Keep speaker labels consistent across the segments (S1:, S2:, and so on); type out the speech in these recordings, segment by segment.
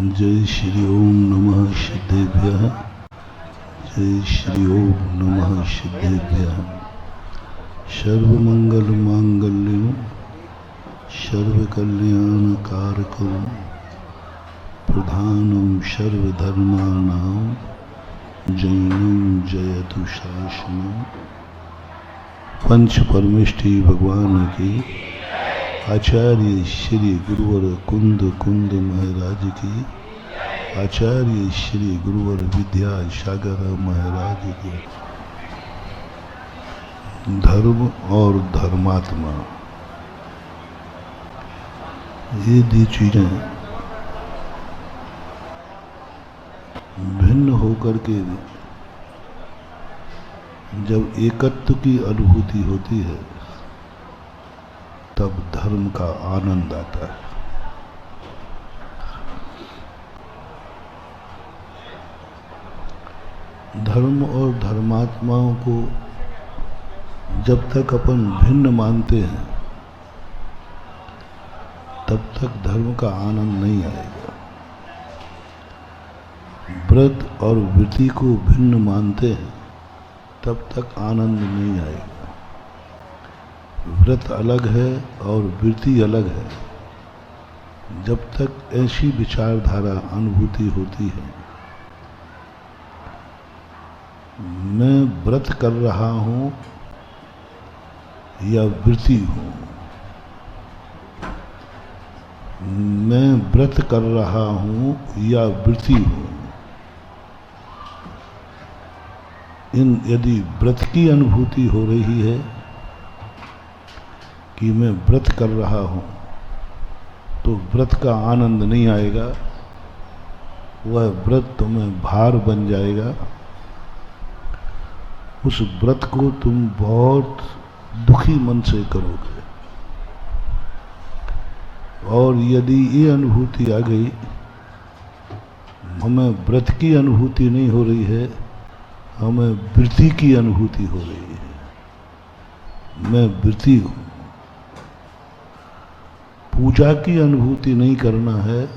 S1: जय श्री ओम नमः सिद्धेभ्यः। जय श्री ओम नमः सिद्धेभ्यः। सर्वमंगल मांगल्यं सर्वकल्याणकारकं प्रधानं सर्वधर्माणां जैनं जयतु शासनम्। पंच परमेष्ठी भगवान की, आचार्य श्री गुरुवर कुंद कुंद महाराज की, आचार्य श्री गुरुवर विद्या सागर महाराज की। धर्म और धर्मात्मा, ये दी चीजें भिन्न होकर के जब एकत्व की अनुभूति होती है तब धर्म का आनंद आता है। धर्म और धर्मात्माओं को जब तक अपन भिन्न मानते हैं तब तक धर्म का आनंद नहीं आएगा। व्रत और वृत्ति को भिन्न मानते हैं तब तक आनंद नहीं आएगा। व्रत अलग है और वृत्ति अलग है। जब तक ऐसी विचारधारा अनुभूति होती है, मैं व्रत कर रहा हूं या वृत्ति हूं, मैं व्रत कर रहा हूं या वृत्ति हूं, यदि व्रत की अनुभूति हो रही है कि मैं व्रत कर रहा हूं तो व्रत का आनंद नहीं आएगा। वह व्रत तुम्हें भार बन जाएगा। उस व्रत को तुम बहुत दुखी मन से करोगे। और यदि ये अनुभूति आ गई, हमें व्रत की अनुभूति नहीं हो रही है, हमें वृत्ति की अनुभूति हो रही है। मैं वृत्ति हूं। पूजा की अनुभूति नहीं करना है,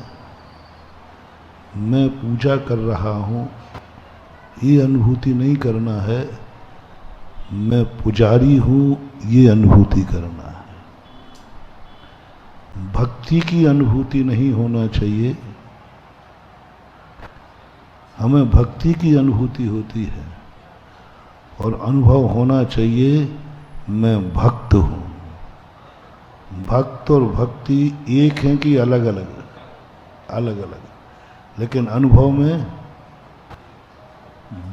S1: मैं पूजा कर रहा हूं, ये अनुभूति नहीं करना है, मैं पुजारी हूं, ये अनुभूति करना है। भक्ति की अनुभूति नहीं होना चाहिए, हमें भक्ति की अनुभूति होती है और अनुभव होना चाहिए मैं भक्त हूं। भक्त और भक्ति एक हैं कि अलग अलग? अलग अलग। लेकिन अनुभव में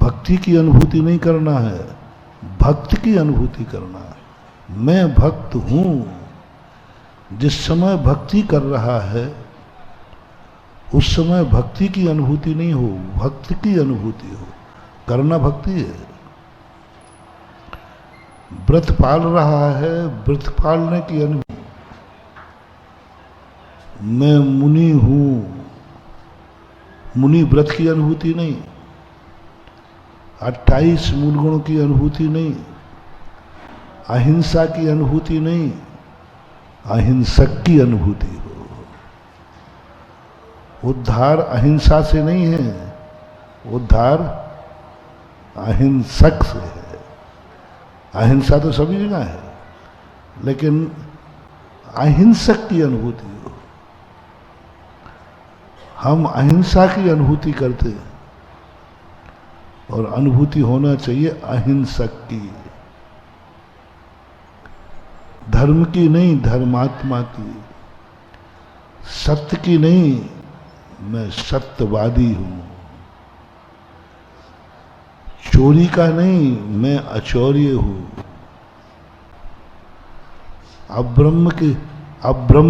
S1: भक्ति की अनुभूति नहीं करना है, भक्त की अनुभूति करना है। मैं भक्त हूं। जिस समय भक्ति कर रहा है उस समय भक्ति की अनुभूति नहीं हो, भक्त की अनुभूति हो। करना भक्ति है। व्रत पाल रहा है, व्रत पालने की अनुभूति। मैं मुनि हूं, मुनि व्रत की अनुभूति नहीं, 28 मूल गुणों की अनुभूति नहीं, अहिंसा की अनुभूति नहीं, अहिंसक की अनुभूति हो। उद्धार अहिंसा से नहीं है, उद्धार अहिंसक से है। अहिंसा तो सभी जगह है, लेकिन अहिंसक की अनुभूति हो। हम अहिंसा की अनुभूति करते हैं और अनुभूति होना चाहिए अहिंसक की, धर्म की नहीं, धर्मात्मा की। सत्य की नहीं, मैं सत्यवादी हूं। चोरी का नहीं, मैं अचौर्य हूं। अब्रह्म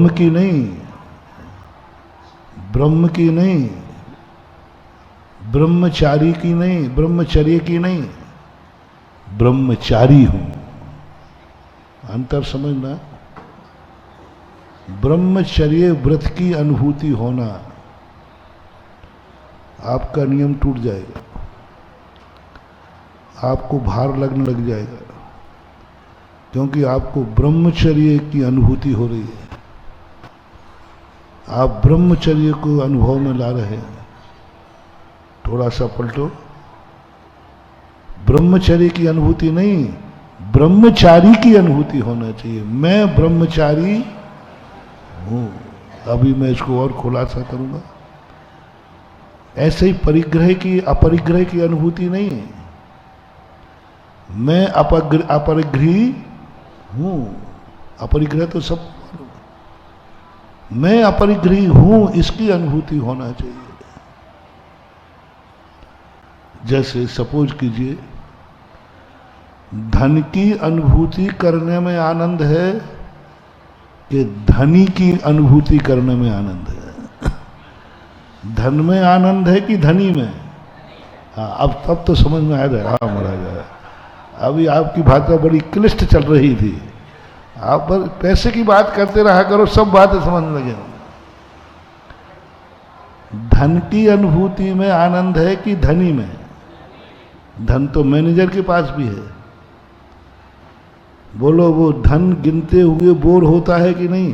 S1: की नहीं, ब्रह्म की नहीं, ब्रह्मचारी की नहीं, ब्रह्मचर्य की नहीं, ब्रह्मचारी हूं। अंतर समझना। ब्रह्मचर्य व्रत की अनुभूति होना, आपका नियम टूट जाएगा, आपको भार लगने लग जाएगा, क्योंकि आपको ब्रह्मचर्य की अनुभूति हो रही है। आप ब्रह्मचर्य को अनुभव में ला रहे हैं। थोड़ा सा पलटो। ब्रह्मचर्य की अनुभूति नहीं, ब्रह्मचारी की अनुभूति होना चाहिए। मैं ब्रह्मचारी हूं। अभी मैं इसको और खुलासा करूंगा। ऐसे ही परिग्रह की अपरिग्रह की अनुभूति नहीं है। मैं अपरिग्रही हूं। अपरिग्रह तो सब, मैं अपरिग्रही हूं, इसकी अनुभूति होना चाहिए। जैसे सपोज कीजिए, धन की अनुभूति करने में आनंद है कि धनी की अनुभूति करने में आनंद है? धन में आनंद है कि धनी में? हाँ, अब तब तो समझ में आ रहा है। हाँ महाराज, अभी आपकी भाषा बड़ी क्लिष्ट चल रही थी। आप बस पैसे की बात करते रहा करो, सब बातें समझ में लगे। धन की अनुभूति में आनंद है कि धनी में? धन तो मैनेजर के पास भी है। बोलो, वो धन गिनते हुए बोर होता है कि नहीं?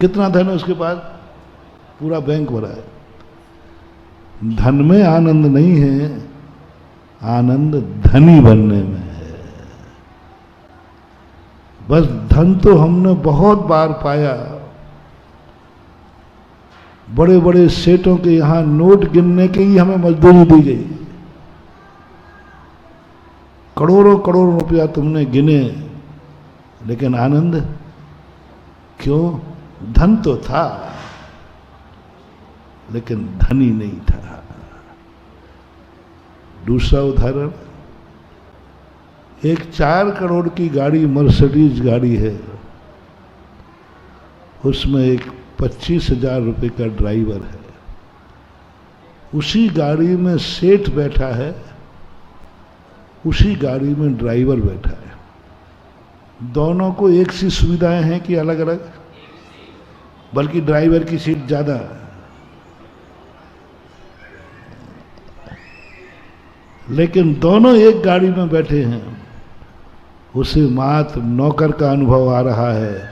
S1: कितना धन है उसके पास? पूरा बैंक भरा है। धन में आनंद नहीं है, आनंद धनी बनने में है। बस धन तो हमने बहुत बार पाया। बड़े बड़े सेठों के यहां नोट गिनने के ही हमें मजदूरी दी गई। करोड़ों करोड़ों रुपया तुमने गिने, लेकिन आनंद क्यों? धन तो था, लेकिन धनी नहीं था। दूसरा उदाहरण, एक 4 करोड़ की गाड़ी, मर्सिडीज गाड़ी है, उसमें एक 25,000 रुपये का ड्राइवर है। उसी गाड़ी में सेठ बैठा है, उसी गाड़ी में ड्राइवर बैठा है। दोनों को एक सी सुविधाएं हैं कि अलग अलग? बल्कि ड्राइवर की सीट ज्यादा है। लेकिन दोनों एक गाड़ी में बैठे हैं। उसे मात्र नौकर का अनुभव आ रहा है।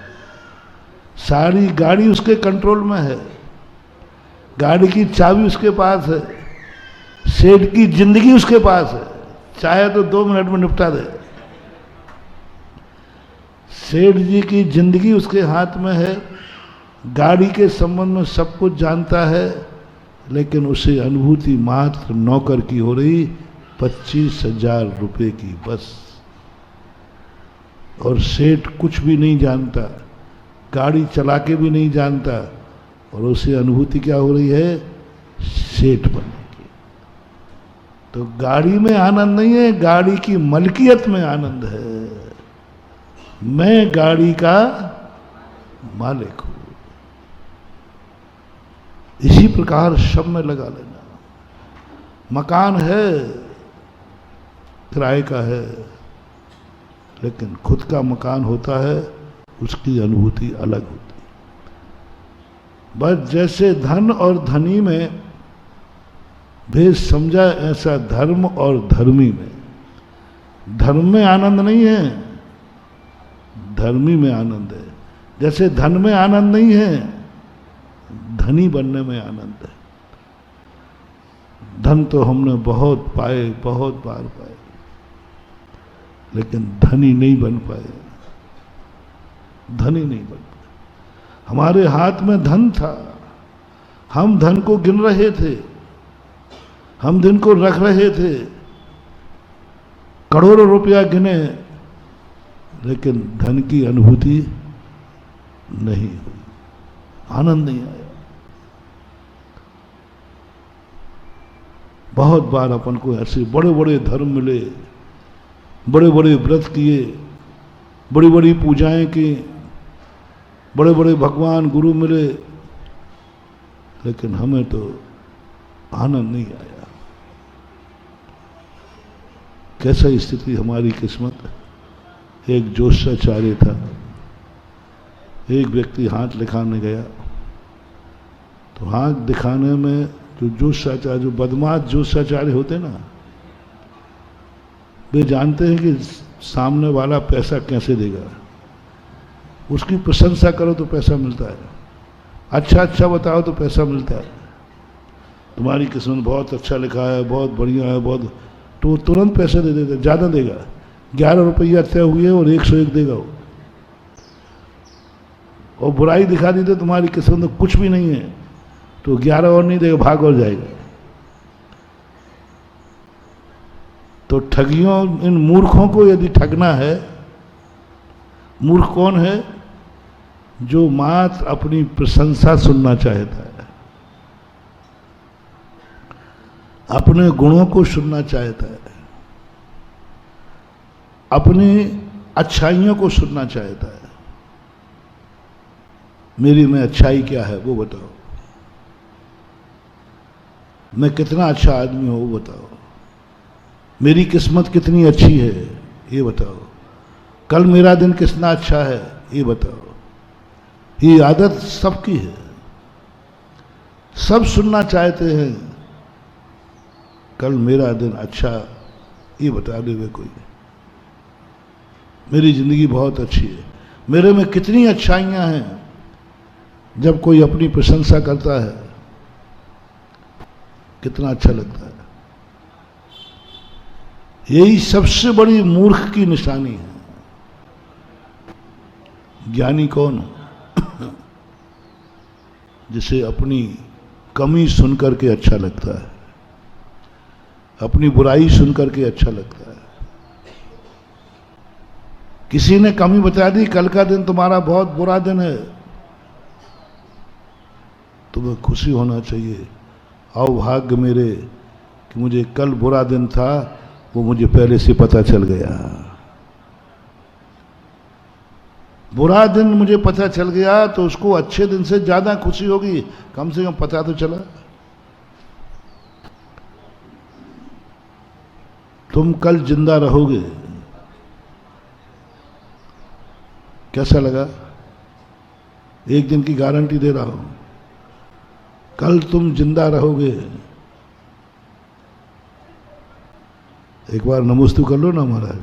S1: सारी गाड़ी उसके कंट्रोल में है। गाड़ी की चाबी उसके पास है। सेठ की जिंदगी उसके पास है, चाहे तो 2 मिनट में निपटा दे। सेठ जी की जिंदगी उसके हाथ में है। गाड़ी के संबंध में सब कुछ जानता है, लेकिन उसे अनुभूति मात्र नौकर की हो रही, 25,000 रुपये की बस। और सेठ कुछ भी नहीं जानता, गाड़ी चला के भी नहीं जानता, और उसे अनुभूति क्या हो रही है? सेठ बनने की। तो गाड़ी में आनंद नहीं है, गाड़ी की मलकियत में आनंद है। मैं गाड़ी का मालिक हूं। इसी प्रकार सब में लगा लेना। मकान है, किराए का है, लेकिन खुद का मकान होता है, उसकी अनुभूति अलग होती है। बस जैसे धन और धनी में भेद समझा, ऐसा धर्म और धर्मी में। धर्म में आनंद नहीं है, धर्मी में आनंद है। जैसे धन में आनंद नहीं है, धनी बनने में आनंद है। धन तो हमने बहुत पाए, बहुत बार पाए, लेकिन धनी नहीं बन पाए। धनी नहीं बन पाए। हमारे हाथ में धन था, हम धन को गिन रहे थे, हम धन को रख रहे थे, करोड़ों रुपया गिने, लेकिन धन की अनुभूति नहीं हुई, आनंद नहीं आया। बहुत बार अपन को ऐसे बड़े बड़े धर्म मिले, बड़े बड़े व्रत किए, बड़ी बड़ी पूजाएं की, बड़े बड़े भगवान गुरु मिले, लेकिन हमें तो आनंद नहीं आया। कैसा स्थिति हमारी किस्मत। एक ज्योतिषाचार्य था, एक व्यक्ति हाथ दिखाने गया, तो हाथ दिखाने में जो ज्योतिषाचार्य, जो बदमाश ज्योतिषाचार्य होते ना, वे जानते हैं कि सामने वाला पैसा कैसे देगा। उसकी प्रशंसा करो तो पैसा मिलता है, अच्छा अच्छा बताओ तो पैसा मिलता है। तुम्हारी किस्मत बहुत अच्छा लिखा है, बहुत बढ़िया है, बहुत, तो तुरंत पैसे दे देते, ज़्यादा देगा। 11 रुपया तय हुए और 101 देगा वो। और बुराई दिखा दी तो तुम्हारी किस्मत में कुछ भी नहीं है, तो 11 और नहीं देगा, भाग और जाएगा। तो ठगियों, इन मूर्खों को यदि ठगना है, मूर्ख कौन है? जो मात्र अपनी प्रशंसा सुनना चाहता है, अपने गुणों को सुनना चाहता है, अपनी अच्छाइयों को सुनना चाहता है। मेरी में अच्छाई क्या है वो बताओ, मैं कितना अच्छा आदमी हूं वो बताओ, मेरी किस्मत कितनी अच्छी है ये बताओ, कल मेरा दिन कितना अच्छा है ये बताओ। ये आदत सबकी है, सब सुनना चाहते हैं, कल मेरा दिन अच्छा ये बता देवे कोई, मेरी जिंदगी बहुत अच्छी है, मेरे में कितनी अच्छाइयां हैं। जब कोई अपनी प्रशंसा करता है कितना अच्छा लगता है। यही सबसे बड़ी मूर्ख की निशानी है। ज्ञानी कौन है? जिसे अपनी कमी सुनकर के अच्छा लगता है, अपनी बुराई सुनकर के अच्छा लगता है। किसी ने कमी बता दी, कल का दिन तुम्हारा बहुत बुरा दिन है, तुम्हें खुशी होना चाहिए, अभाग्य मेरे कि मुझे कल बुरा दिन था, वो मुझे पहले से पता चल गया। बुरा दिन मुझे पता चल गया तो उसको अच्छे दिन से ज्यादा खुशी होगी, कम से कम पता तो चला। तुम कल जिंदा रहोगे, कैसा लगा? एक दिन की गारंटी दे रहा हूं, कल तुम जिंदा रहोगे। एक बार नमस्तु कर लो ना महाराज।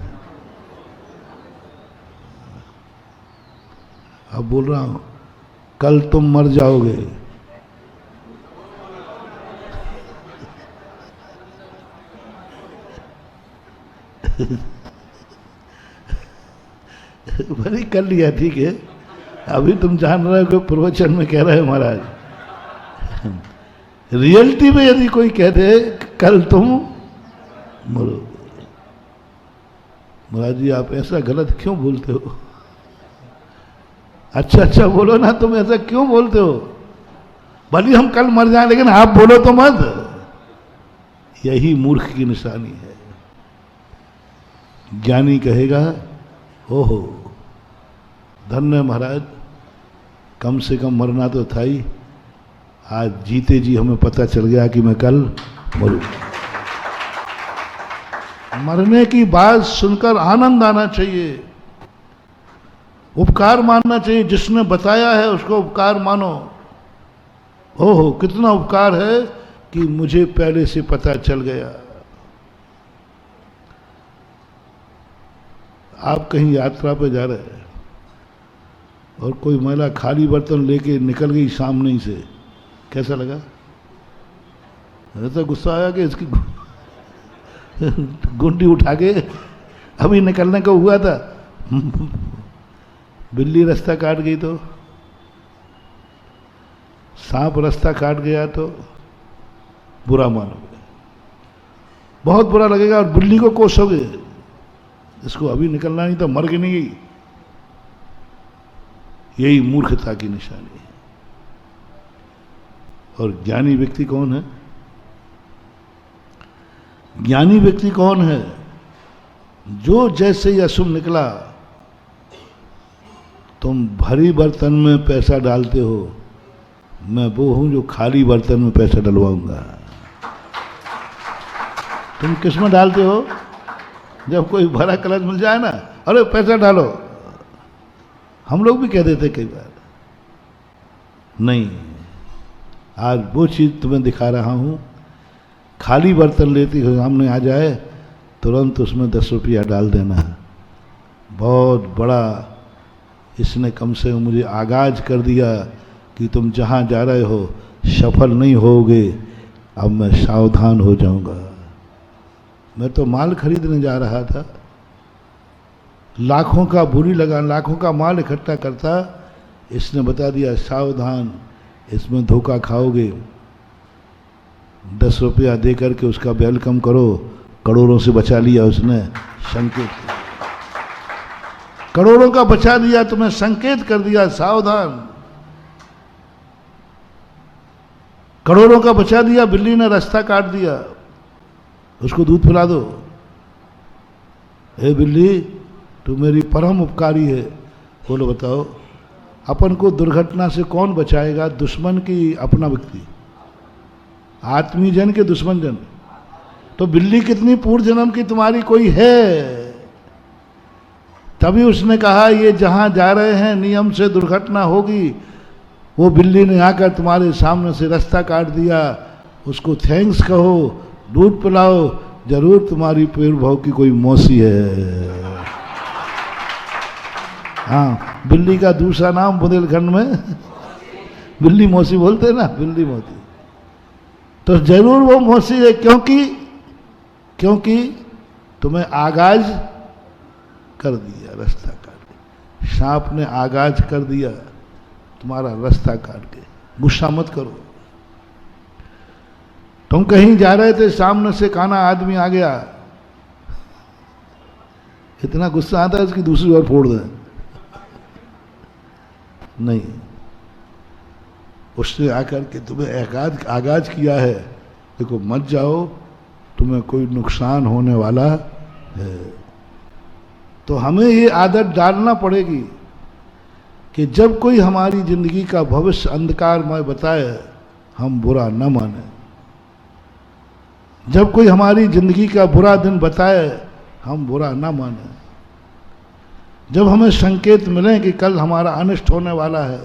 S1: अब बोल रहा हूं, कल तुम मर जाओगे। भले कर लिया, ठीक है। अभी तुम जान रहे हो कि प्रवचन में कह रहे हैं महाराज। रियलिटी में यदि कोई कह दे कल तुम मरो, महाराज जी आप ऐसा गलत क्यों बोलते हो? अच्छा अच्छा बोलो ना, तुम ऐसा क्यों बोलते हो? भले हम कल मर जाए लेकिन आप बोलो तो मत। यही मूर्ख की निशानी है। ज्ञानी कहेगा ओहो धन्य महाराज, कम से कम मरना तो था ही, आज जीते जी हमें पता चल गया कि मैं कल मरूं। मरने की बात सुनकर आनंद आना चाहिए, उपकार मानना चाहिए। जिसने बताया है उसको उपकार मानो। ओहो कितना उपकार है कि मुझे पहले से पता चल गया। आप कहीं यात्रा पे जा रहे हैं और कोई महिला खाली बर्तन लेके निकल गई सामने ही से, कैसा लगा? ऐसा गुस्सा आया कि इसकी गुंडी उठा के अभी निकलने को हुआ था, बिल्ली रास्ता काट गई तो, सांप रास्ता काट गया तो बुरा मानोगे, बहुत बुरा लगेगा और बिल्ली को कोसोगे, इसको अभी निकलना नहीं तो मर के नहीं गई। यही मूर्खता की निशानी है। और ज्ञानी व्यक्ति कौन है? ज्ञानी व्यक्ति कौन है? जो जैसे ही अशुभ निकला, तुम भरी बर्तन में पैसा डालते हो, मैं वो हूं जो खाली बर्तन में पैसा डलवाऊंगा। तुम किस में डालते हो? जब कोई भरा कलश मिल जाए ना, अरे पैसा डालो, हम लोग भी कह देते कई बार। नहीं, आज वो चीज तुम्हें दिखा रहा हूं। खाली बर्तन लेती हो, सामने आ जाए तुरंत उसमें 10 रुपया डाल देना। बहुत बड़ा इसने कम से कम मुझे आगाज कर दिया, कि तुम जहां जा रहे हो सफल नहीं होगे, अब मैं सावधान हो जाऊंगा। मैं तो माल खरीदने जा रहा था, लाखों का बुरी लगा, लाखों का माल इकट्ठा करता, इसने बता दिया सावधान, इसमें धोखा खाओगे। 10 रुपया दे करके उसका वेलकम करो, करोड़ों से बचा लिया उसने, संकेत करोड़ों का बचा दिया, तुम्हें संकेत कर दिया सावधान। करोड़ों का बचा दिया, बिल्ली ने रास्ता काट दिया, उसको दूध पिला दो। हे बिल्ली, तू मेरी परम उपकारी है। बोलो बताओ, अपन को दुर्घटना से कौन बचाएगा, दुश्मन की अपना व्यक्ति? आत्मीय जन के दुश्मन जन? तो बिल्ली कितनी पूर्व जन्म की तुम्हारी कोई है। तभी उसने कहा ये जहां जा रहे हैं नियम से दुर्घटना होगी। वो बिल्ली ने आकर तुम्हारे सामने से रास्ता काट दिया, उसको थैंक्स कहो, दूध पिलाओ, जरूर तुम्हारी पेड़ भाव की कोई मौसी है। हाँ, बिल्ली का दूसरा नाम बुंदेलखंड में बिल्ली मौसी बोलते हैं ना, बिल्ली मौसी। तो जरूर वो मौसी है, क्योंकि तुम्हें आगाज कर दिया रास्ता काट के। सांप ने आगाज कर दिया तुम्हारा रास्ता काट के। गुस्सा मत करो। तुम कहीं जा रहे थे, सामने से काना आदमी आ गया, इतना गुस्सा आता है उसकी दूसरी ओर फोड़ दें। नहीं, उसने आकर के तुम्हें आगाज किया है, देखो मत जाओ, तुम्हें कोई नुकसान होने वाला है। तो हमें ये आदत डालना पड़ेगी कि जब कोई हमारी जिंदगी का भविष्य अंधकारमय बताए, हम बुरा न माने। जब कोई हमारी जिंदगी का बुरा दिन बताए, हम बुरा न माने। जब हमें संकेत मिले कि कल हमारा अनिष्ट होने वाला है,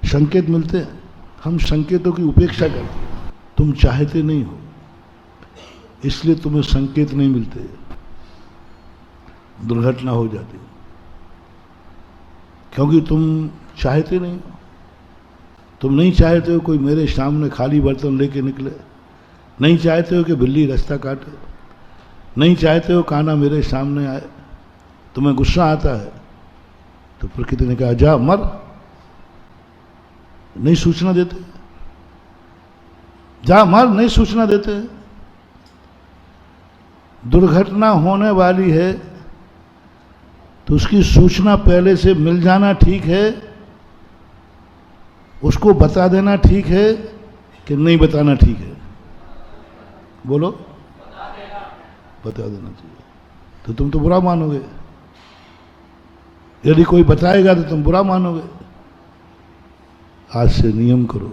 S1: संकेत मिलते हैं, हम संकेतों की उपेक्षा करते हैं। तुम चाहते नहीं हो, इसलिए तुम्हें संकेत नहीं मिलते, दुर्घटना हो जाती, क्योंकि तुम चाहते नहीं हो। तुम नहीं चाहते हो कोई मेरे सामने खाली बर्तन लेके निकले, नहीं चाहते हो कि बिल्ली रास्ता काटे, नहीं चाहते हो काना मेरे सामने आए। तुम्हें गुस्सा आता है तो प्रकृति ने कहा जा मर, नहीं सूचना देते, जा मर, नहीं सूचना देते। दुर्घटना होने वाली है तो उसकी सूचना पहले से मिल जाना ठीक है, उसको बता देना ठीक है कि नहीं बताना ठीक है? बोलो, बता देना चाहिए। तो तुम तो बुरा मानोगे, यदि कोई बताएगा तो तुम बुरा मानोगे। आज से नियम करो,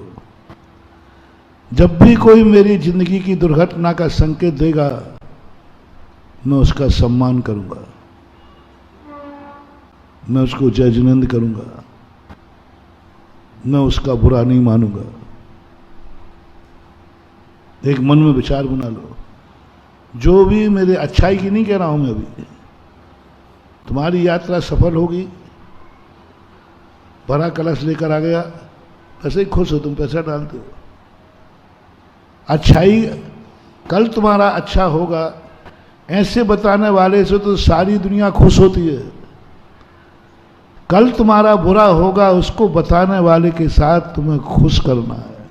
S1: जब भी कोई मेरी जिंदगी की दुर्घटना का संकेत देगा, मैं उसका सम्मान करूंगा, मैं उसको जय जिनेंद्र करूंगा, मैं उसका बुरा नहीं मानूंगा। एक मन में विचार बना लो, जो भी मेरे अच्छाई की नहीं कह रहा हूं मैं अभी, तुम्हारी यात्रा सफल होगी। भरा कलश लेकर आ गया, ऐसे ही खुश हो, तुम पैसा डालते हो। अच्छाई, कल तुम्हारा अच्छा होगा, ऐसे बताने वाले से तो सारी दुनिया खुश होती है। कल तुम्हारा बुरा होगा, उसको बताने वाले के साथ तुम्हें खुश करना है,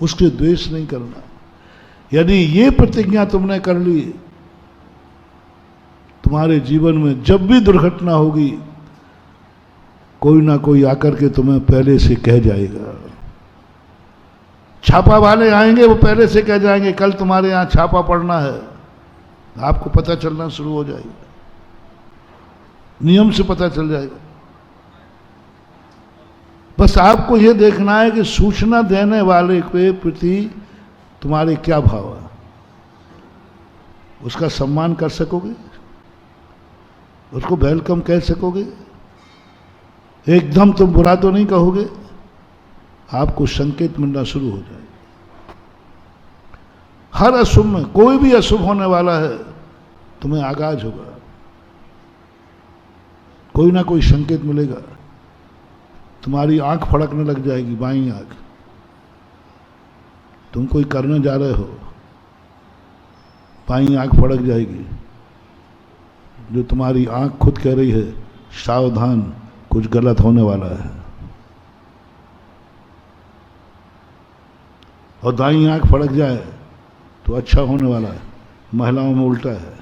S1: उसके द्वेष नहीं करना। यदि ये प्रतिज्ञा तुमने कर ली, तुम्हारे जीवन में जब भी दुर्घटना होगी, कोई ना कोई आकर के तुम्हें पहले से कह जाएगा। छापा वाले आएंगे, वो पहले से कह जाएंगे कल तुम्हारे यहां छापा पड़ना है, आपको पता चलना शुरू हो जाएगा, नियम से पता चल जाएगा। बस आपको यह देखना है कि सूचना देने वाले के प्रति तुम्हारे क्या भाव है, उसका सम्मान कर सकोगे, उसको वेलकम कह सकोगे, एकदम तुम बुरा तो नहीं कहोगे, आपको संकेत मिलना शुरू हो जाएगा। हर अशुभ में, कोई भी अशुभ होने वाला है, तुम्हें आगाज होगा, कोई ना कोई संकेत मिलेगा, तुम्हारी आंख फड़कने लग जाएगी, बाईं आंख। तुम कोई करने जा रहे हो, बाईं आंख फड़क जाएगी, जो तुम्हारी आंख खुद कह रही है सावधान, कुछ गलत होने वाला है। और दाईं आंख फड़क जाए तो अच्छा होने वाला है। महिलाओं में उल्टा है,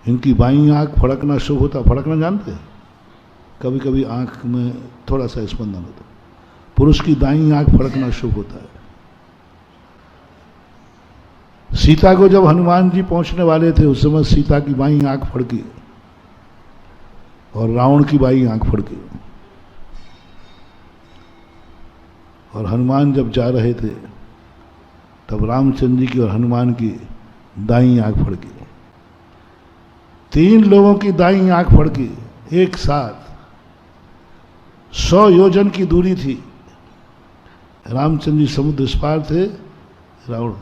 S1: इनकी बाईं आंख फड़कना शुभ होता। फड़कना जानते हैं? कभी कभी आंख में थोड़ा सा स्पंदन होता है। पुरुष की दाईं आंख फड़कना शुभ होता है। सीता को जब हनुमान जी पहुंचने वाले थे, उस समय सीता की बाईं आंख फड़की और रावण की बाईं आंख फड़की। और हनुमान जब जा रहे थे तब रामचंद्र जी की और हनुमान की दाईं आंख फड़की। 3 लोगों की दाईं आंख फड़की एक साथ। 100 योजन की दूरी थी। रामचंद्र जी समुद्र इस पार थे, रावण।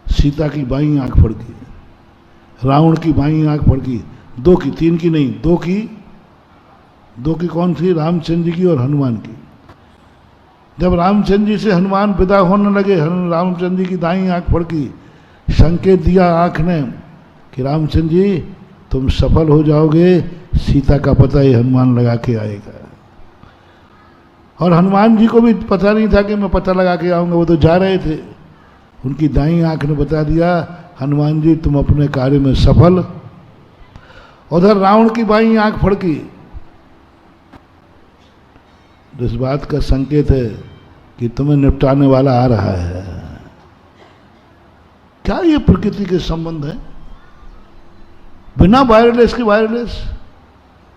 S1: सीता की बाईं आंख फड़की, रावण की बाईं आंख फड़की। 2 की, 3 की नहीं, 2 की। 2 की कौन थी? रामचंद्र जी की और हनुमान की। जब रामचंद्र जी से हनुमान विदा होने लगे, रामचंद्र जी की दाईं आंख फड़की। संकेत दिया आंख ने कि रामचंद्र जी तुम सफल हो जाओगे, सीता का पता ही हनुमान लगा के आएगा। और हनुमान जी को भी पता नहीं था कि मैं पता लगा के आऊंगा, वो तो जा रहे थे। उनकी दाईं आंख ने बता दिया, हनुमान जी तुम अपने कार्य में सफल। उधर रावण की बाईं आंख फड़की। इस बात का संकेत है कि तुम्हें निपटाने वाला आ रहा है। क्या ये प्रकृति के संबंध है? बिना वायरलेस के वायरलेस,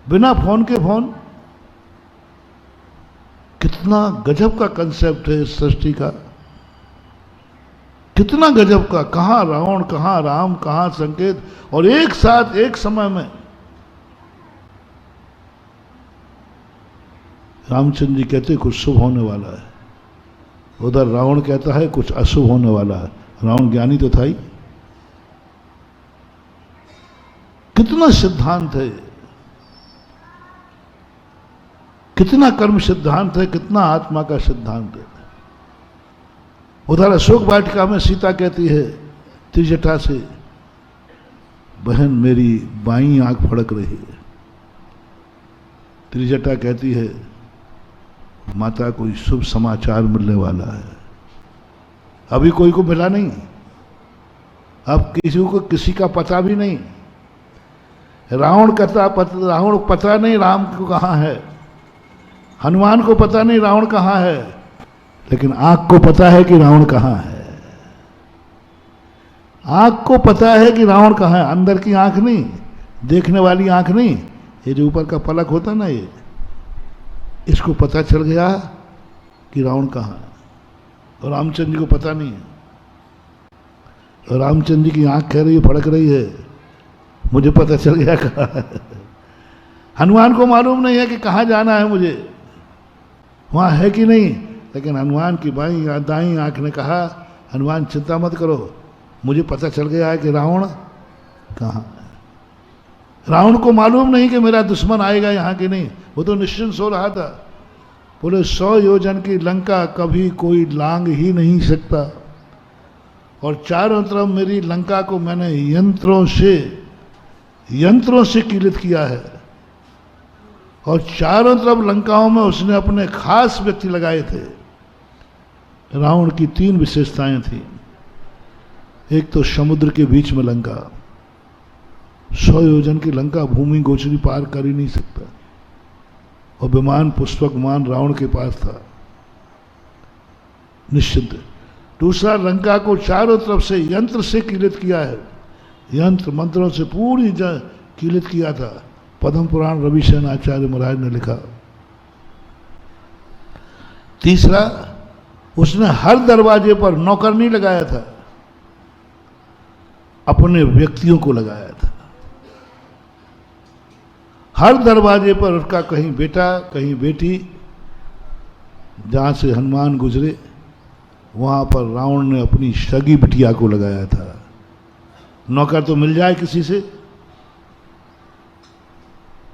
S1: बिना फोन के फोन। कितना गजब का कंसेप्ट है इस सृष्टि का, कितना गजब का। कहां रावण, कहां राम, कहां संकेत, और एक साथ एक समय में। रामचंद्र जी कहते कुछ शुभ होने वाला है, उधर रावण कहता है कुछ अशुभ होने वाला है। रावण ज्ञानी तो था ही। कितना सिद्धांत है, कितना कर्म सिद्धांत है, कितना आत्मा का सिद्धांत है। उधर अशोक वाटिका में सीता कहती है त्रिजटा से, बहन मेरी बाईं आंख फड़क रही है। त्रिजटा कहती है माता कोई शुभ समाचार मिलने वाला है। अभी कोई को मिला नहीं, अब किसी को किसी का पता भी नहीं। रावण को पता नहीं राम को कहाँ है, हनुमान को पता नहीं रावण कहाँ है, लेकिन आंख को पता है कि रावण कहाँ है। आंख को पता है कि रावण कहाँ है। अंदर की आंख नहीं, देखने वाली आंख नहीं, ये जो ऊपर का पलक होता ना, ये इसको पता चल गया कि रावण कहाँ है। और रामचंद्र जी को पता नहीं है। और रामचंद्र जी की आंख कह रही है, फड़क रही है, मुझे पता चल गया कहाँ है। हनुमान को मालूम नहीं है कि कहाँ जाना है मुझे, वहाँ है कि नहीं। लेकिन हनुमान की बाईं दाईं आंख ने कहा, हनुमान चिंता मत करो, मुझे पता चल गया है कि रावण कहाँ है। रावण को मालूम नहीं कि मेरा दुश्मन आएगा यहाँ कि नहीं, वो तो निश्चिंत सो रहा था। बोले 100 योजन की लंका कभी कोई लांग ही नहीं सकता, और चारों तरफ मेरी लंका को मैंने यंत्रों से कीलित किया है। और चारों तरफ लंकाओं में उसने अपने खास व्यक्ति लगाए थे। रावण की 3 विशेषताएं थी। एक तो समुद्र के बीच में लंका, 100 योजन की लंका भूमि गोचरी पार कर ही नहीं सकता, और विमान पुष्पक विमान रावण के पास था निश्चिंत। दूसरा, लंका को चारों तरफ से यंत्र से कीलित किया है, यंत्र मंत्रों से पूरी कीलित किया था। पद्म पुराण रविशेन आचार्य महाराज ने लिखा। तीसरा, उसने हर दरवाजे पर नौकर नहीं लगाया था, अपने व्यक्तियों को लगाया था। हर दरवाजे पर उसका कहीं बेटा कहीं बेटी, जहां से हनुमान गुजरे वहां पर रावण ने अपनी सगी बिटिया को लगाया था। नौकर तो मिल जाए किसी से,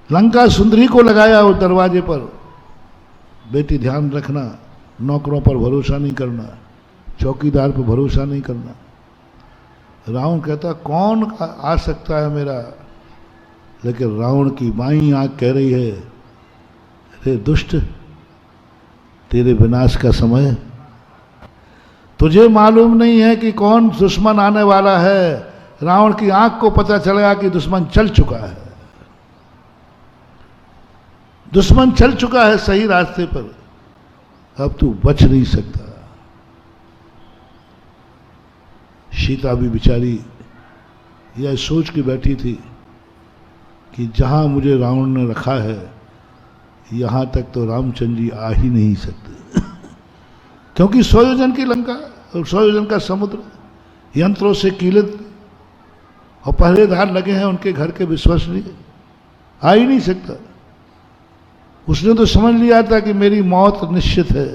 S1: लंका सुंदरी को लगाया वो दरवाजे पर, बेटी ध्यान रखना, नौकरों पर भरोसा नहीं करना, चौकीदार पर भरोसा नहीं करना। रावण कहता कौन आ सकता है मेरा, लेकिन रावण की बाईं आंख कह रही है, अरे दुष्ट, तेरे विनाश का समय, तुझे मालूम नहीं है कि कौन दुश्मन आने वाला है। रावण की आंख को पता चलेगा कि दुश्मन चल चुका है, दुश्मन चल चुका है सही रास्ते पर, अब तू बच नहीं सकता। सीता भी बेचारी यह सोच के बैठी थी कि जहां मुझे रावण ने रखा है यहां तक तो रामचंद्र जी आ ही नहीं सकते क्योंकि 100 योजन की लंका और 100 योजन का समुद्र, यंत्रों से कीलित और पहरेदार लगे हैं उनके घर के विश्वसनीय, आ ही नहीं सकता। उसने तो समझ लिया था कि मेरी मौत निश्चित है,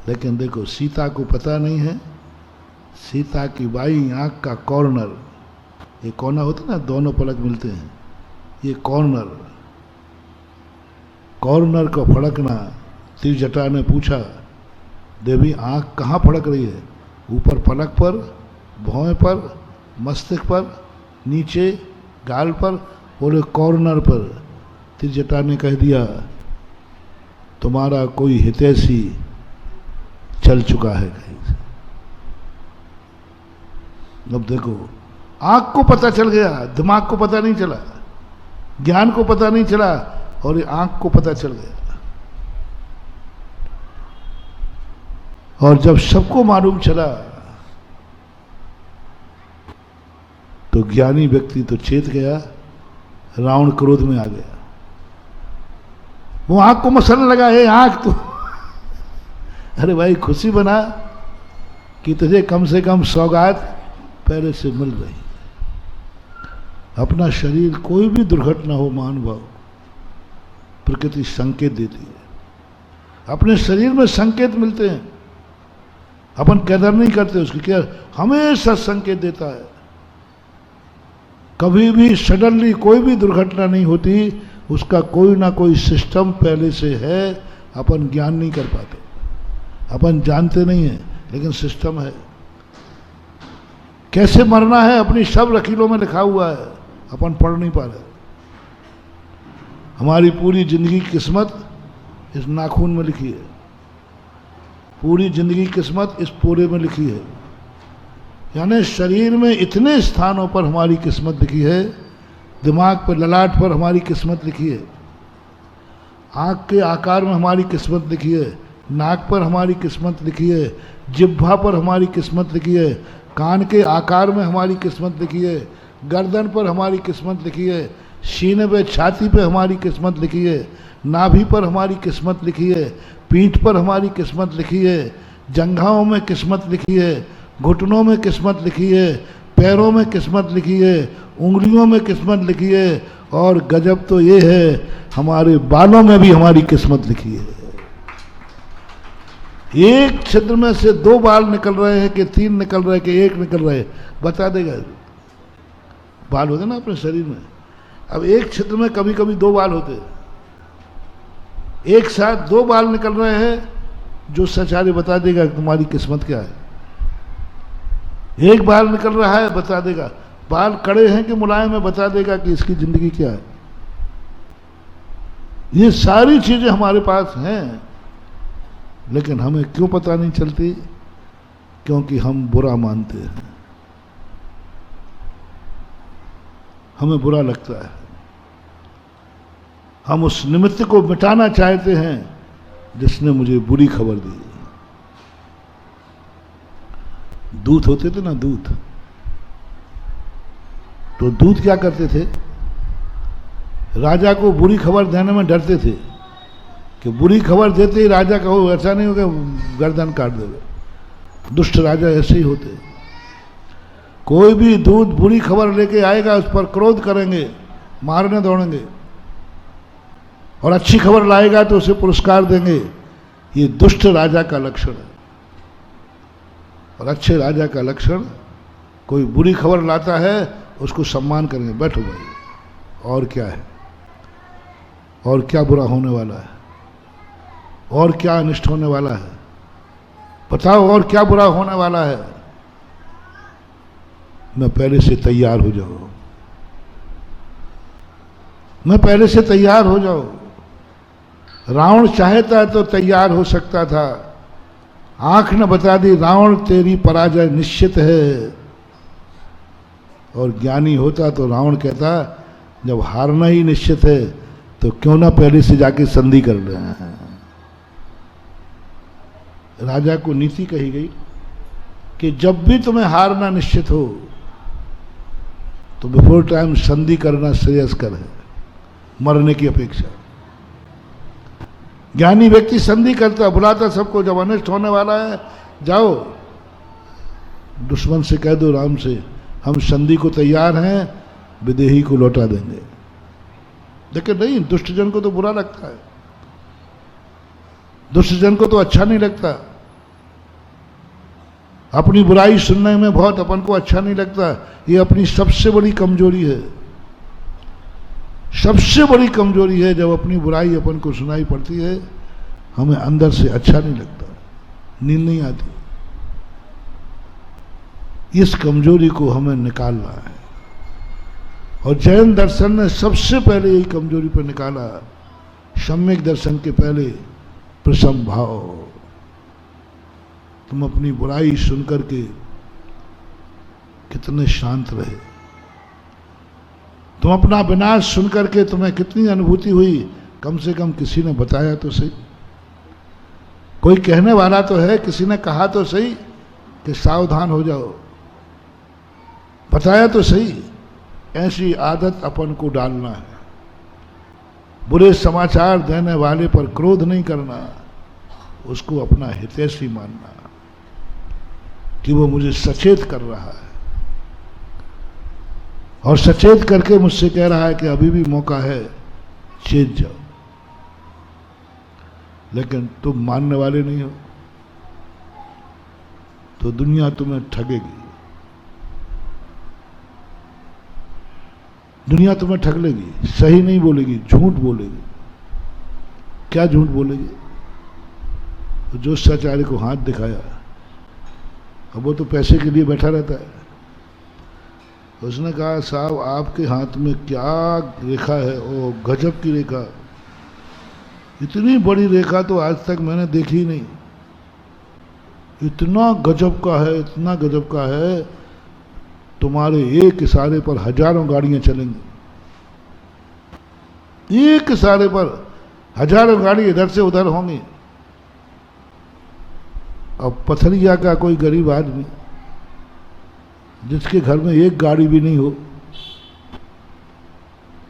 S1: लेकिन देखो सीता को पता नहीं है, सीता की बाईं आंख का कॉर्नर, ये कोना होता ना, दोनों पलक मिलते हैं, ये कॉर्नर, कॉर्नर को फड़कना। त्रिजटा ने पूछा, देवी आंख कहाँ फड़क रही है? ऊपर पलक पर, भौं पर, मस्तिष्क पर, नीचे गाल पर, बोले कॉर्नर पर। त्रिजटा ने कह दिया तुम्हारा कोई हितैषी चल चुका है कहीं से। अब देखो आंख को पता चल गया, दिमाग को पता नहीं चला, ज्ञान को पता नहीं चला, और ये आंख को पता चल गया। और जब सबको मालूम चला तो ज्ञानी व्यक्ति तो चेत गया, रावण क्रोध में आ गया, वो आंख को मसलने लगा, है आंख तो अरे भाई खुशी बना कि तुझे कम से कम सौगात पहले से मिल रही। अपना शरीर कोई भी दुर्घटना हो महानुभाव, प्रकृति संकेत देती है, अपने शरीर में संकेत मिलते हैं, अपन कदर नहीं करते उसकी, क्या हमेशा संकेत देता है। कभी भी सडनली कोई भी दुर्घटना नहीं होती, उसका कोई ना कोई सिस्टम पहले से है, अपन ज्ञान नहीं कर पाते, अपन जानते नहीं हैं, लेकिन सिस्टम है। कैसे मरना है अपनी सब लकीरों में लिखा हुआ है, अपन पढ़ नहीं पा रहे। हमारी पूरी जिंदगी की किस्मत इस नाखून में लिखी है, पूरी जिंदगी की किस्मत इस पोरे में लिखी है। यानी शरीर में इतने स्थानों पर हमारी किस्मत लिखी है, दिमाग पर, ललाट पर हमारी किस्मत लिखी है, आँख के आकार में हमारी किस्मत लिखी है, नाक पर हमारी किस्मत लिखी है, जिह्वा पर हमारी किस्मत लिखी है, कान के आकार में हमारी किस्मत लिखी है, गर्दन पर हमारी किस्मत लिखी है, सीने पे, छाती पे हमारी किस्मत लिखी है, नाभि पर हमारी किस्मत लिखी है, पीठ पर हमारी किस्मत लिखी है, जंघाओं में किस्मत लिखी है, घुटनों में किस्मत लिखी है, पैरों में किस्मत लिखी है, उंगलियों में किस्मत लिखी है, और गजब तो ये है हमारे बालों में भी हमारी किस्मत लिखी है। एक छिद्र में से 2 बाल निकल रहे हैं कि 3 निकल रहे हैं कि 1 निकल रहे हैं, बता देगा। बाल होते ना अपने शरीर में, अब एक छिद्र में कभी कभी 2 बाल होते हैं, एक साथ 2 बाल निकल रहे हैं, जो सचारे बता देगा तुम्हारी किस्मत क्या है। एक बाल निकल रहा है, बता देगा। बाल कड़े हैं कि मुलायम है, बता देगा कि इसकी जिंदगी क्या है। ये सारी चीजें हमारे पास हैं, लेकिन हमें क्यों पता नहीं चलती? क्योंकि हम बुरा मानते हैं, हमें बुरा लगता है, हम उस निमित्त को मिटाना चाहते हैं जिसने मुझे बुरी खबर दी। दूत होते थे ना, दूत, तो दूत क्या करते थे? राजा को बुरी खबर देने में डरते थे कि बुरी खबर देते ही राजा कहो ऐसा नहीं होगा गर्दन काट देगा। दुष्ट राजा ऐसे ही होते, कोई भी दूत बुरी खबर लेके आएगा उस पर क्रोध करेंगे, मारने दौड़ेंगे, और अच्छी खबर लाएगा तो उसे पुरस्कार देंगे। ये दुष्ट राजा का लक्षण है। और अच्छे राजा का लक्षण, कोई बुरी खबर लाता है उसको सम्मान करेंगे, बैठो भाई और क्या है, और क्या बुरा होने वाला है, और क्या अनिष्ट होने वाला है, बताओ और क्या बुरा होने वाला है। मैं पहले से तैयार हो जाऊं, मैं पहले से तैयार हो जाऊं। रावण चाहता तो तैयार हो सकता था, आंख ने बता दी रावण तेरी पराजय निश्चित है। और ज्ञानी होता तो रावण कहता जब हारना ही निश्चित है तो क्यों ना पहले से जाके संधि कर ले। राजा को नीति कही गई कि जब भी तुम्हें हारना निश्चित हो तो बिफोर टाइम संधि करना श्रेयस्कर है मरने की अपेक्षा। ज्ञानी व्यक्ति संधि करता, बुलाता सबको, जब अनिष्ट होने वाला है जाओ दुश्मन से कह दो राम से हम संधि को तैयार हैं, विदेही को लौटा देंगे। लेकिन नहीं, दुष्टजन को तो बुरा लगता है, दुष्टजन को तो अच्छा नहीं लगता, अपनी बुराई सुनने में बहुत अपन को अच्छा नहीं लगता। ये अपनी सबसे बड़ी कमजोरी है, सबसे बड़ी कमजोरी है। जब अपनी बुराई अपन को सुनाई पड़ती है हमें अंदर से अच्छा नहीं लगता, नींद नहीं आती। इस कमजोरी को हमें निकालना है और जैन दर्शन ने सबसे पहले यही कमजोरी पर निकाला। सम्यक दर्शन के पहले प्रसम भाव। तुम अपनी बुराई सुनकर के कितने शांत रहे, तुम अपना विनाश सुनकर के तुम्हें कितनी अनुभूति हुई। कम से कम किसी ने बताया तो सही, कोई कहने वाला तो है, किसी ने कहा तो सही कि सावधान हो जाओ, बताया तो सही। ऐसी आदत अपन को डालना है। बुरे समाचार देने वाले पर क्रोध नहीं करना, उसको अपना हितैषी मानना कि वो मुझे सचेत कर रहा है और सचेत करके मुझसे कह रहा है कि अभी भी मौका है, चेत जाओ। लेकिन तुम मानने वाले नहीं हो तो दुनिया तुम्हें ठगेगी, दुनिया तुम्हें ठग लेगी, सही नहीं बोलेगी, झूठ बोलेगी। क्या झूठ बोलेगी? तो ज्योतिषाचार्य को हाथ दिखाया, अब वो तो पैसे के लिए बैठा रहता है। उसने कहा साहब आपके हाथ में क्या रेखा है? ओ गजब की रेखा, इतनी बड़ी रेखा तो आज तक मैंने देखी ही नहीं, इतना गजब का है, इतना गजब का है, तुम्हारे एक इशारे पर हजारों गाड़ियां चलेंगी, एक इशारे पर हजारों गाड़ी इधर से उधर होंगी। अब पथरिया का कोई गरीब आदमी जिसके घर में एक गाड़ी भी नहीं हो,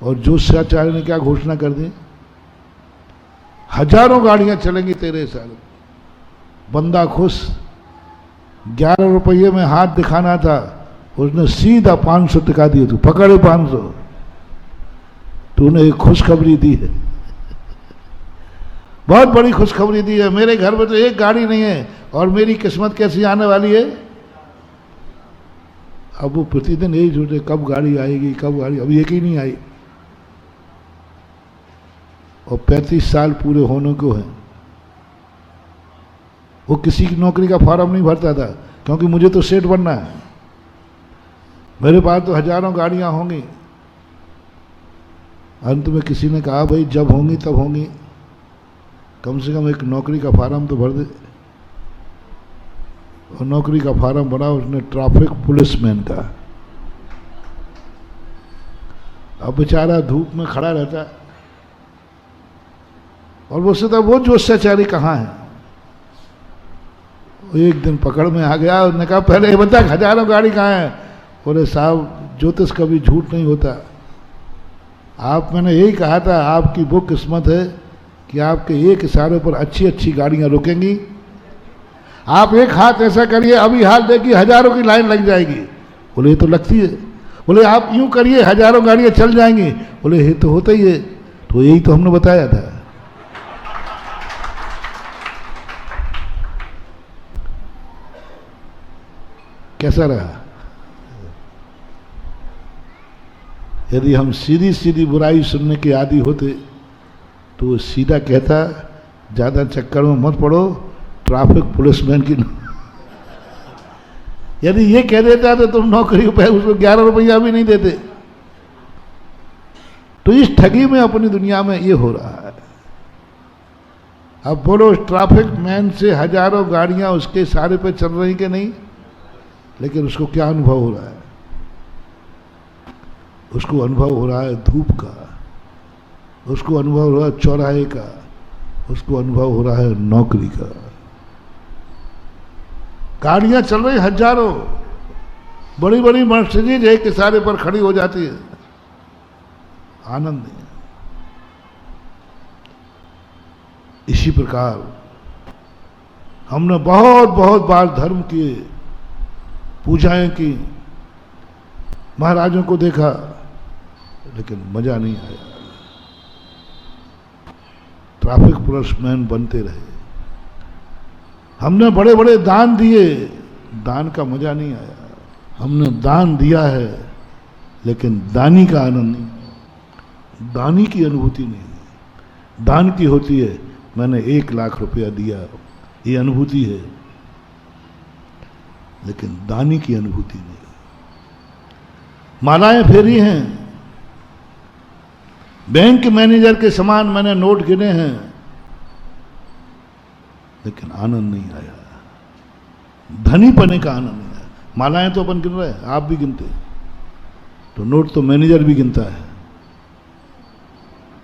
S1: और ज्योतिषाचार्य ने क्या घोषणा कर दी, हजारों गाड़ियां चलेंगी तेरे इशारे। बंदा खुश, 11 रुपये में हाथ दिखाना था, उसने सीधा 500 टिका दिए। तू पकड़े 500, तूने एक खुशखबरी दी है, बहुत बड़ी खुशखबरी दी है। मेरे घर में तो एक गाड़ी नहीं है और मेरी किस्मत कैसी आने वाली है। अब वो प्रतिदिन यही सोचे कब गाड़ी आएगी, कब गाड़ी, अभी एक ही नहीं आई और 35 साल पूरे होने को हैं। वो किसी की नौकरी का फॉर्म नहीं भरता था क्योंकि मुझे तो सेठ बनना है, मेरे पास तो हजारों गाड़ियां होंगी। अंत में किसी ने कहा भाई जब होंगी तब होंगी, कम से कम एक नौकरी का फार्म तो भर दे। और नौकरी का फार्म भरा उसने, ट्रैफिक पुलिसमैन का। अब बेचारा धूप में खड़ा रहता है और वो सोचता वो ज्योतिषाचार्य कहाँ है। एक दिन पकड़ में आ गया, उसने कहा पहले ये बता हजारों गाड़ी कहाँ है। बोले साहब ज्योतिष कभी झूठ नहीं होता, आप, मैंने यही कहा था आपकी वो किस्मत है कि आपके एक इशारे पर अच्छी अच्छी गाड़ियां रुकेंगी। आप एक हाथ ऐसा करिए, अभी हाथ देखिए हजारों की लाइन लग जाएगी। बोले ये तो लगती है। बोले आप यूं करिए हजारों गाड़ियां चल जाएंगी। बोले ये तो होता ही है। तो यही तो हमने बताया था। कैसा रहा? यदि हम सीधी सीधी बुराई सुनने के आदी होते तो वो सीधा कहता, ज़्यादा चक्कर में मत पड़ो, ट्रैफिक पुलिसमैन की यदि ये कह देता तो तुम नौकरी पे उसको 11 रुपया भी नहीं देते। तो इस ठगी में अपनी दुनिया में ये हो रहा है। अब बोलो, ट्रैफिक मैन से हजारों गाड़ियां उसके सारे पे चल रही कि नहीं, लेकिन उसको क्या अनुभव हो रहा है? उसको अनुभव हो रहा है धूप का, उसको अनुभव हो रहा है चौराहे का, उसको अनुभव हो रहा है नौकरी का। गाड़ियां चल रही हजारों, बड़ी बड़ी मर्सिडीज एक किनारे पर खड़ी हो जाती है, आनंद नहीं। इसी प्रकार हमने बहुत बहुत बार धर्म किए, पूजाएं की, महाराजों को देखा, लेकिन मजा नहीं आया। ट्रैफिक पुलिसमैन बनते रहे। हमने बड़े बड़े दान दिए, दान का मजा नहीं आया। हमने दान दिया है, लेकिन दानी का आनंद नहीं, दानी की अनुभूति नहीं। दान की होती है, मैंने 1 लाख रुपया दिया, ये अनुभूति है, लेकिन दानी की अनुभूति नहीं। मालाएं फेरी हैं, बैंक मैनेजर के समान मैंने नोट गिने हैं, लेकिन आनंद नहीं आया, धनी पने का आनंद नहीं आया। मालाएं तो अपन गिन रहे हैं, आप भी गिनते, तो नोट तो मैनेजर भी गिनता है,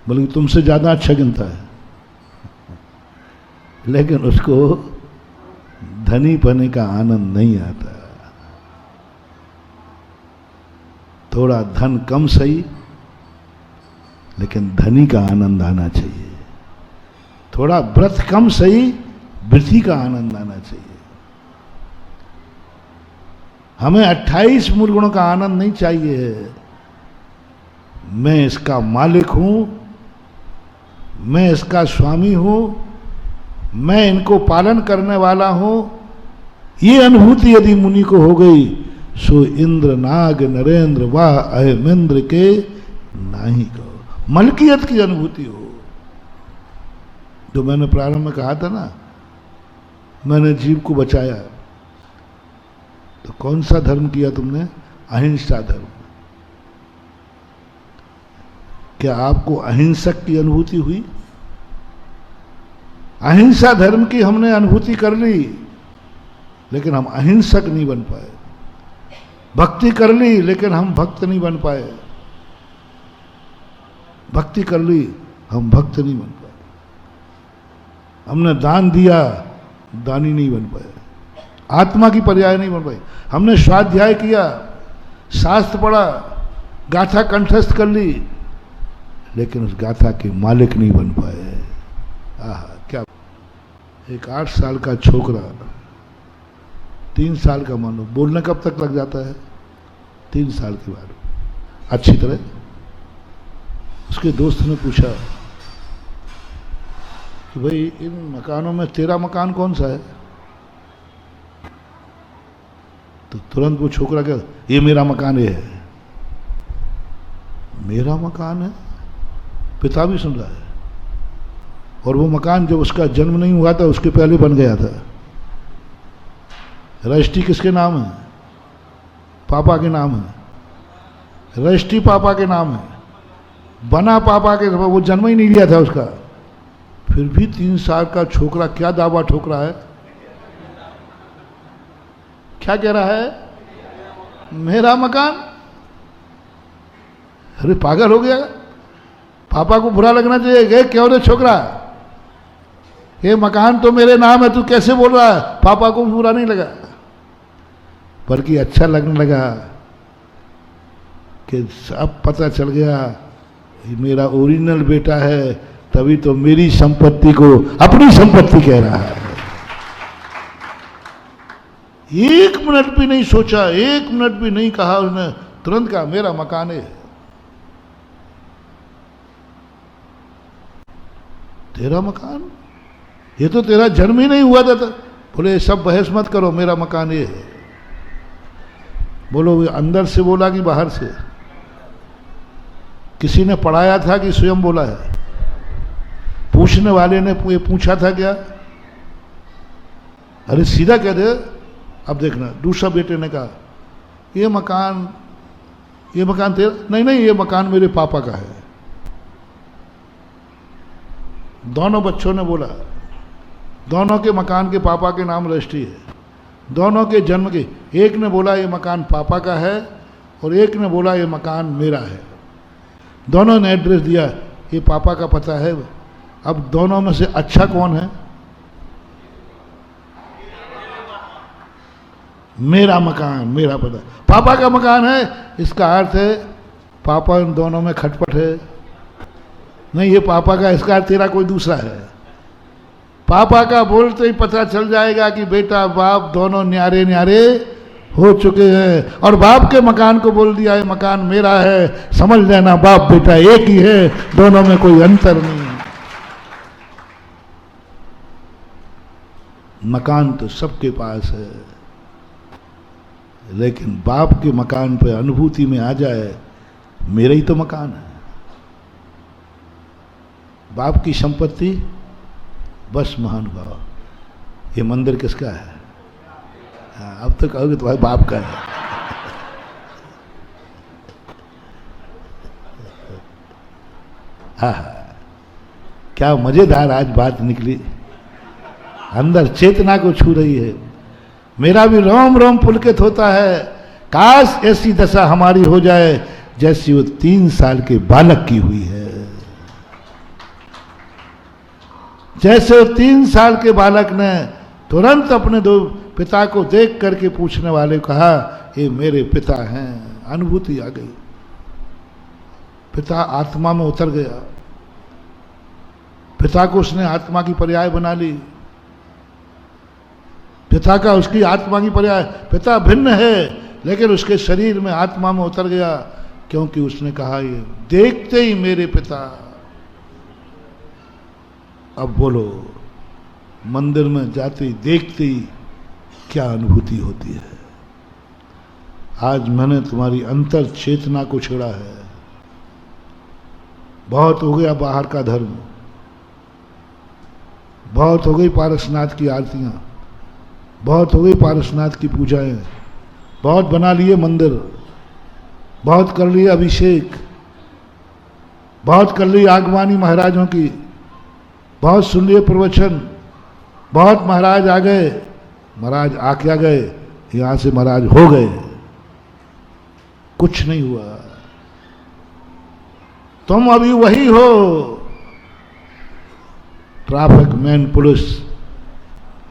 S1: बल्कि तुमसे ज्यादा अच्छा गिनता है, लेकिन उसको धनी पने का आनंद नहीं आता। थोड़ा धन कम सही, लेकिन धनी का आनंद आना चाहिए। थोड़ा व्रत कम सही, वृद्धि का आनंद आना चाहिए। हमें 28 मूल गुणों का आनंद नहीं चाहिए। मैं इसका मालिक हूं, मैं इसका स्वामी हूं, मैं इनको पालन करने वाला हूं, ये अनुभूति यदि मुनि को हो गई, सो इंद्र नाग नरेंद्र वाह अहेमेंद्र के नाही कहो। मलकियत की अनुभूति हो। जो मैंने प्रारंभ में कहा था ना, मैंने जीव को बचाया, तो कौन सा धर्म किया तुमने? अहिंसा धर्म। क्या आपको अहिंसक की अनुभूति हुई? अहिंसा धर्म की हमने अनुभूति कर ली, लेकिन हम अहिंसक नहीं बन पाए। भक्ति कर ली, लेकिन हम भक्त नहीं बन पाए। भक्ति कर ली, हम भक्त नहीं बन पाए। हमने दान दिया, दानी नहीं बन पाए। आत्मा की पर्याय नहीं बन पाई। हमने स्वाध्याय किया, शास्त्र पढ़ा, गाथा कंठस्थ कर ली, लेकिन उस गाथा के मालिक नहीं बन पाए। आहा, क्या! एक 8 साल का छोकरा, 3 साल का मानो, बोलने कब तक लग जाता है? 3 साल के बाद अच्छी तरह। उसके दोस्त ने पूछा कि भाई इन मकानों में तेरा मकान कौन सा है? तो तुरंत वो छोकरा क्या, ये मेरा मकान ये है। मेरा मकान है? पिता भी सुन रहा है। और वो मकान जब उसका जन्म नहीं हुआ था, उसके पहले बन गया था। रजिस्ट्री किसके नाम है? पापा के नाम है। रजिस्ट्री पापा के नाम है, बना पापा के, वो जन्म ही नहीं लिया था उसका। फिर भी 3 साल का छोकरा क्या दावा ठोक रहा है? क्या कह रहा है? मेरा मकान। अरे पागल हो गया! पापा को बुरा लगना चाहिए। गए क्यों रे छोकरा, ये मकान तो मेरे नाम है, तू कैसे बोल रहा है? पापा को बुरा नहीं लगा, बल्कि अच्छा लगने लगा कि अब पता चल गया ये मेरा ओरिजिनल बेटा है, तभी तो मेरी संपत्ति को अपनी संपत्ति कह रहा है। 1 मिनट भी नहीं सोचा, 1 मिनट भी नहीं कहा उसने, तुरंत कहा मेरा मकान है। तेरा मकान? ये तो तेरा जन्म ही नहीं हुआ था। बोले सब बहस मत करो, मेरा मकान ये है। बोलो अंदर से बोला कि बाहर से? किसी ने पढ़ाया था कि स्वयं बोला है? पूछने वाले ने पूछा था क्या? अरे सीधा कह दे। अब देखना, दूसरा बेटे ने कहा ये मकान तेरा नहीं, नहीं ये मकान मेरे पापा का है। दोनों बच्चों ने बोला, दोनों के मकान के पापा के नाम रजिस्ट्री है, दोनों के जन्म के। एक ने बोला ये मकान पापा का है और एक ने बोला ये मकान मेरा है। दोनों ने एड्रेस दिया, ये पापा का पता है। अब दोनों में से अच्छा कौन है? मेरा मकान, मेरा पता, पापा का मकान है। इसका अर्थ है पापा इन दोनों में खटपट है। नहीं ये पापा का, इसका अर्थ तेरा कोई दूसरा है। पापा का बोलते ही पता चल जाएगा कि बेटा बाप दोनों न्यारे न्यारे हो चुके हैं। और बाप के मकान को बोल दिया ये मकान मेरा है, समझ लेना बाप बेटा एक ही है, दोनों में कोई अंतर नहीं है। मकान तो सबके पास है, लेकिन बाप के मकान पे अनुभूति में आ जाए मेरा ही तो मकान है। बाप की संपत्ति बस महानुभाव, ये मंदिर किसका है? हाँ, अब तो कहोगे तुम्हारे बाप का है। हाँ, क्या मजेदार आज बात निकली, अंदर चेतना को छू रही है। मेरा भी रोम रोम पुलकित होता है। काश ऐसी दशा हमारी हो जाए जैसी वो 3 साल के बालक की हुई है। जैसे 3 साल के बालक ने तुरंत अपने दो पिता को देख करके पूछने वाले कहा ये मेरे पिता हैं। अनुभूति आ गई, पिता आत्मा में उतर गया। पिता को उसने आत्मा की पर्याय बना ली। पिता का उसकी आत्मा की पर्याय, पिता भिन्न है लेकिन उसके शरीर में आत्मा में उतर गया, क्योंकि उसने कहा ये देखते ही मेरे पिता। अब बोलो, मंदिर में जाते ही देखते ही क्या अनुभूति होती है। आज मैंने तुम्हारी अंतर चेतना को छेड़ा है। बहुत हो गया बाहर का धर्म, बहुत हो गई पारसनाथ की आरतियां, बहुत हो गई पारसनाथ की पूजाएं, बहुत बना लिए मंदिर, बहुत कर लिए अभिषेक, बहुत कर ली आगवानी महाराजों की, बहुत सुन लिए प्रवचन, बहुत महाराज आ गए। महाराज आ क्या गए, यहां से महाराज हो गए, कुछ नहीं हुआ। तुम अभी वही हो, ट्रैफिक मैन पुलिस।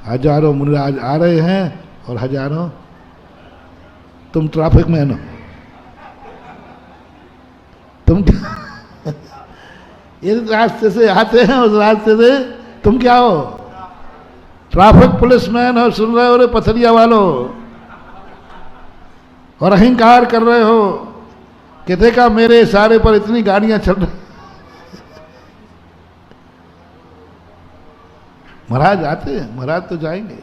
S1: हजारों महाराज आ रहे हैं और हजारों तुम ट्रैफिक मैन हो। तुम इस रास्ते से आते हैं, उस रास्ते से तुम क्या हो? ट्रैफिक पुलिसमैन हो। सुन रहे हो रे पथरिया वालों, और अहंकार कर रहे हो कि देखा मेरे इशारे पर इतनी गाड़ियां चल रही। महाराज आते हैं, महाराज तो जाएंगे।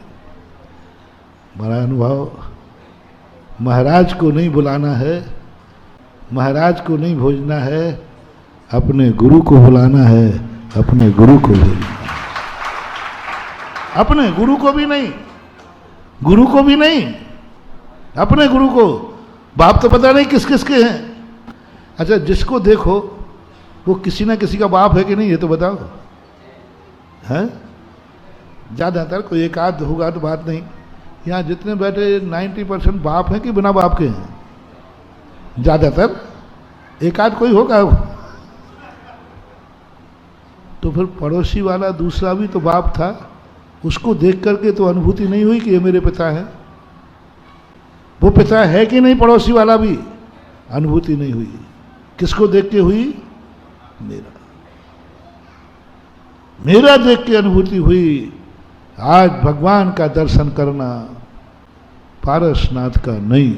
S1: महाराज अनुभव, महाराज को नहीं बुलाना है, महाराज को नहीं भोजना है, अपने गुरु को बुलाना है, अपने गुरु को भेजना। अपने गुरु को भी नहीं, गुरु को भी नहीं, अपने गुरु को। बाप तो पता नहीं किस किस के हैं। अच्छा, जिसको देखो वो किसी ना किसी का बाप है कि नहीं, ये तो बताओ। है ज्यादातर कोई एक आध होगा तो बात नहीं। यहाँ जितने बैठे 90% बाप हैं कि बिना बाप के हैं? ज्यादातर एक आध कोई होगा। तो फिर पड़ोसी वाला दूसरा भी तो बाप था, उसको देख करके तो अनुभूति नहीं हुई कि ये मेरे पिता है। वो पिता है कि नहीं पड़ोसी वाला भी, अनुभूति नहीं हुई। किसको देख के हुई? मेरा देख के अनुभूति हुई। आज भगवान का दर्शन करना पारसनाथ का नहीं,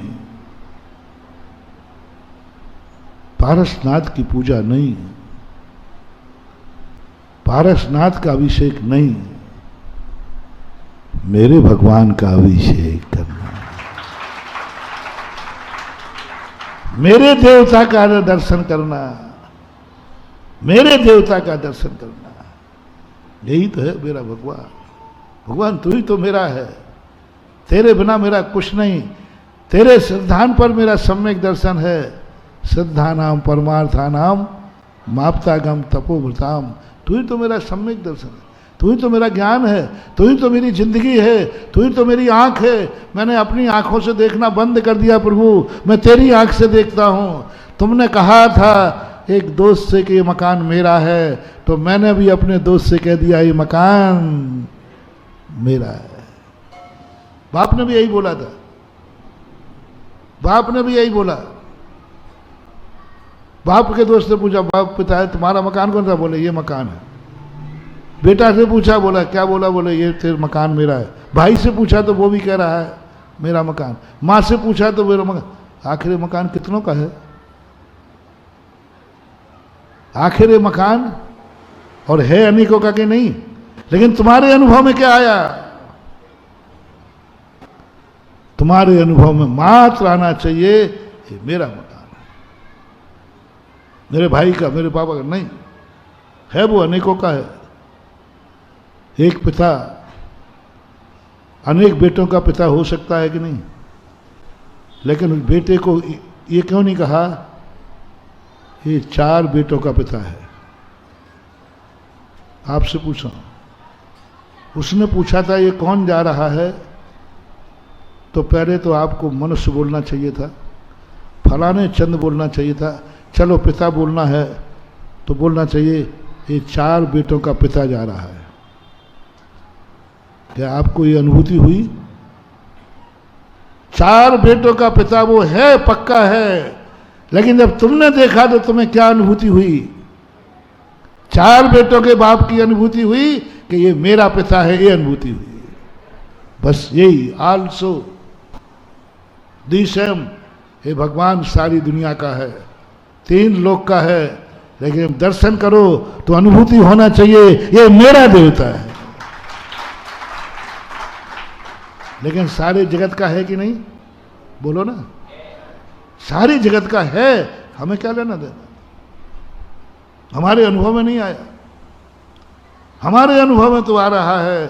S1: पारसनाथ की पूजा नहीं, पारसनाथ का अभिषेक नहीं, मेरे भगवान का अभिषेक करना, मेरे देवता का दर्शन करना। मेरे देवता का दर्शन करना, यही तो है मेरा भगवान। भगवान तू ही तो मेरा है, तेरे बिना मेरा कुछ नहीं, तेरे श्रद्धान पर मेरा सम्यक दर्शन है। श्रद्धा नाम परमार्था नाम मापतागम तपोभृताम, तू ही तो मेरा सम्यक दर्शन है, तू ही तो मेरा ज्ञान है, तू ही तो मेरी जिंदगी है, तू ही तो मेरी आंख है। मैंने अपनी आंखों से देखना बंद कर दिया प्रभु, मैं तेरी आंख से देखता हूं। तुमने कहा था एक दोस्त से कि ये मकान मेरा है, तो मैंने भी अपने दोस्त से कह दिया ये मकान मेरा है। बाप ने भी यही बोला था, बाप ने भी यही बोला। बाप के दोस्त ने पूछा, बाप पिता है तुम्हारा मकान कौन सा? बोले ये मकान है। बेटा से पूछा, बोला क्या? बोला बोले ये तेरा मकान मेरा है। भाई से पूछा तो वो भी कह रहा है मेरा मकान। माँ से पूछा तो मेरा मकान। आखिर मकान कितनों का है? आखिर ये मकान और है अनेकों का कि नहीं? लेकिन तुम्हारे अनुभव में क्या आया? तुम्हारे अनुभव में मात्र आना चाहिए ये मेरा मकान, मेरे भाई का, मेरे पापा का नहीं है, वो अनेकों का है। एक पिता अनेक बेटों का पिता हो सकता है कि नहीं? लेकिन उस बेटे को ये क्यों नहीं कहा ये 4 बेटों का पिता है? आपसे पूछा, उसने पूछा था ये कौन जा रहा है, तो पहले तो आपको मनुष्य बोलना चाहिए था, फलाने चंद बोलना चाहिए था। चलो पिता बोलना है तो बोलना चाहिए ये 4 बेटों का पिता जा रहा है। क्या आपको ये अनुभूति हुई? 4 बेटों का पिता वो है, पक्का है, लेकिन जब तुमने देखा तो तुम्हें क्या अनुभूति हुई? 4 बेटों के बाप की अनुभूति हुई कि ये मेरा पिता है, ये अनुभूति हुई। बस यही आल्सो दी सेम, ये भगवान सारी दुनिया का है, 3 लोक का है, लेकिन दर्शन करो तो अनुभूति होना चाहिए ये मेरा देवता है। लेकिन सारे जगत का है कि नहीं? बोलो ना, सारी जगत का है, हमें क्या लेना देना? हमारे अनुभव में नहीं आया, हमारे अनुभव में तो आ रहा है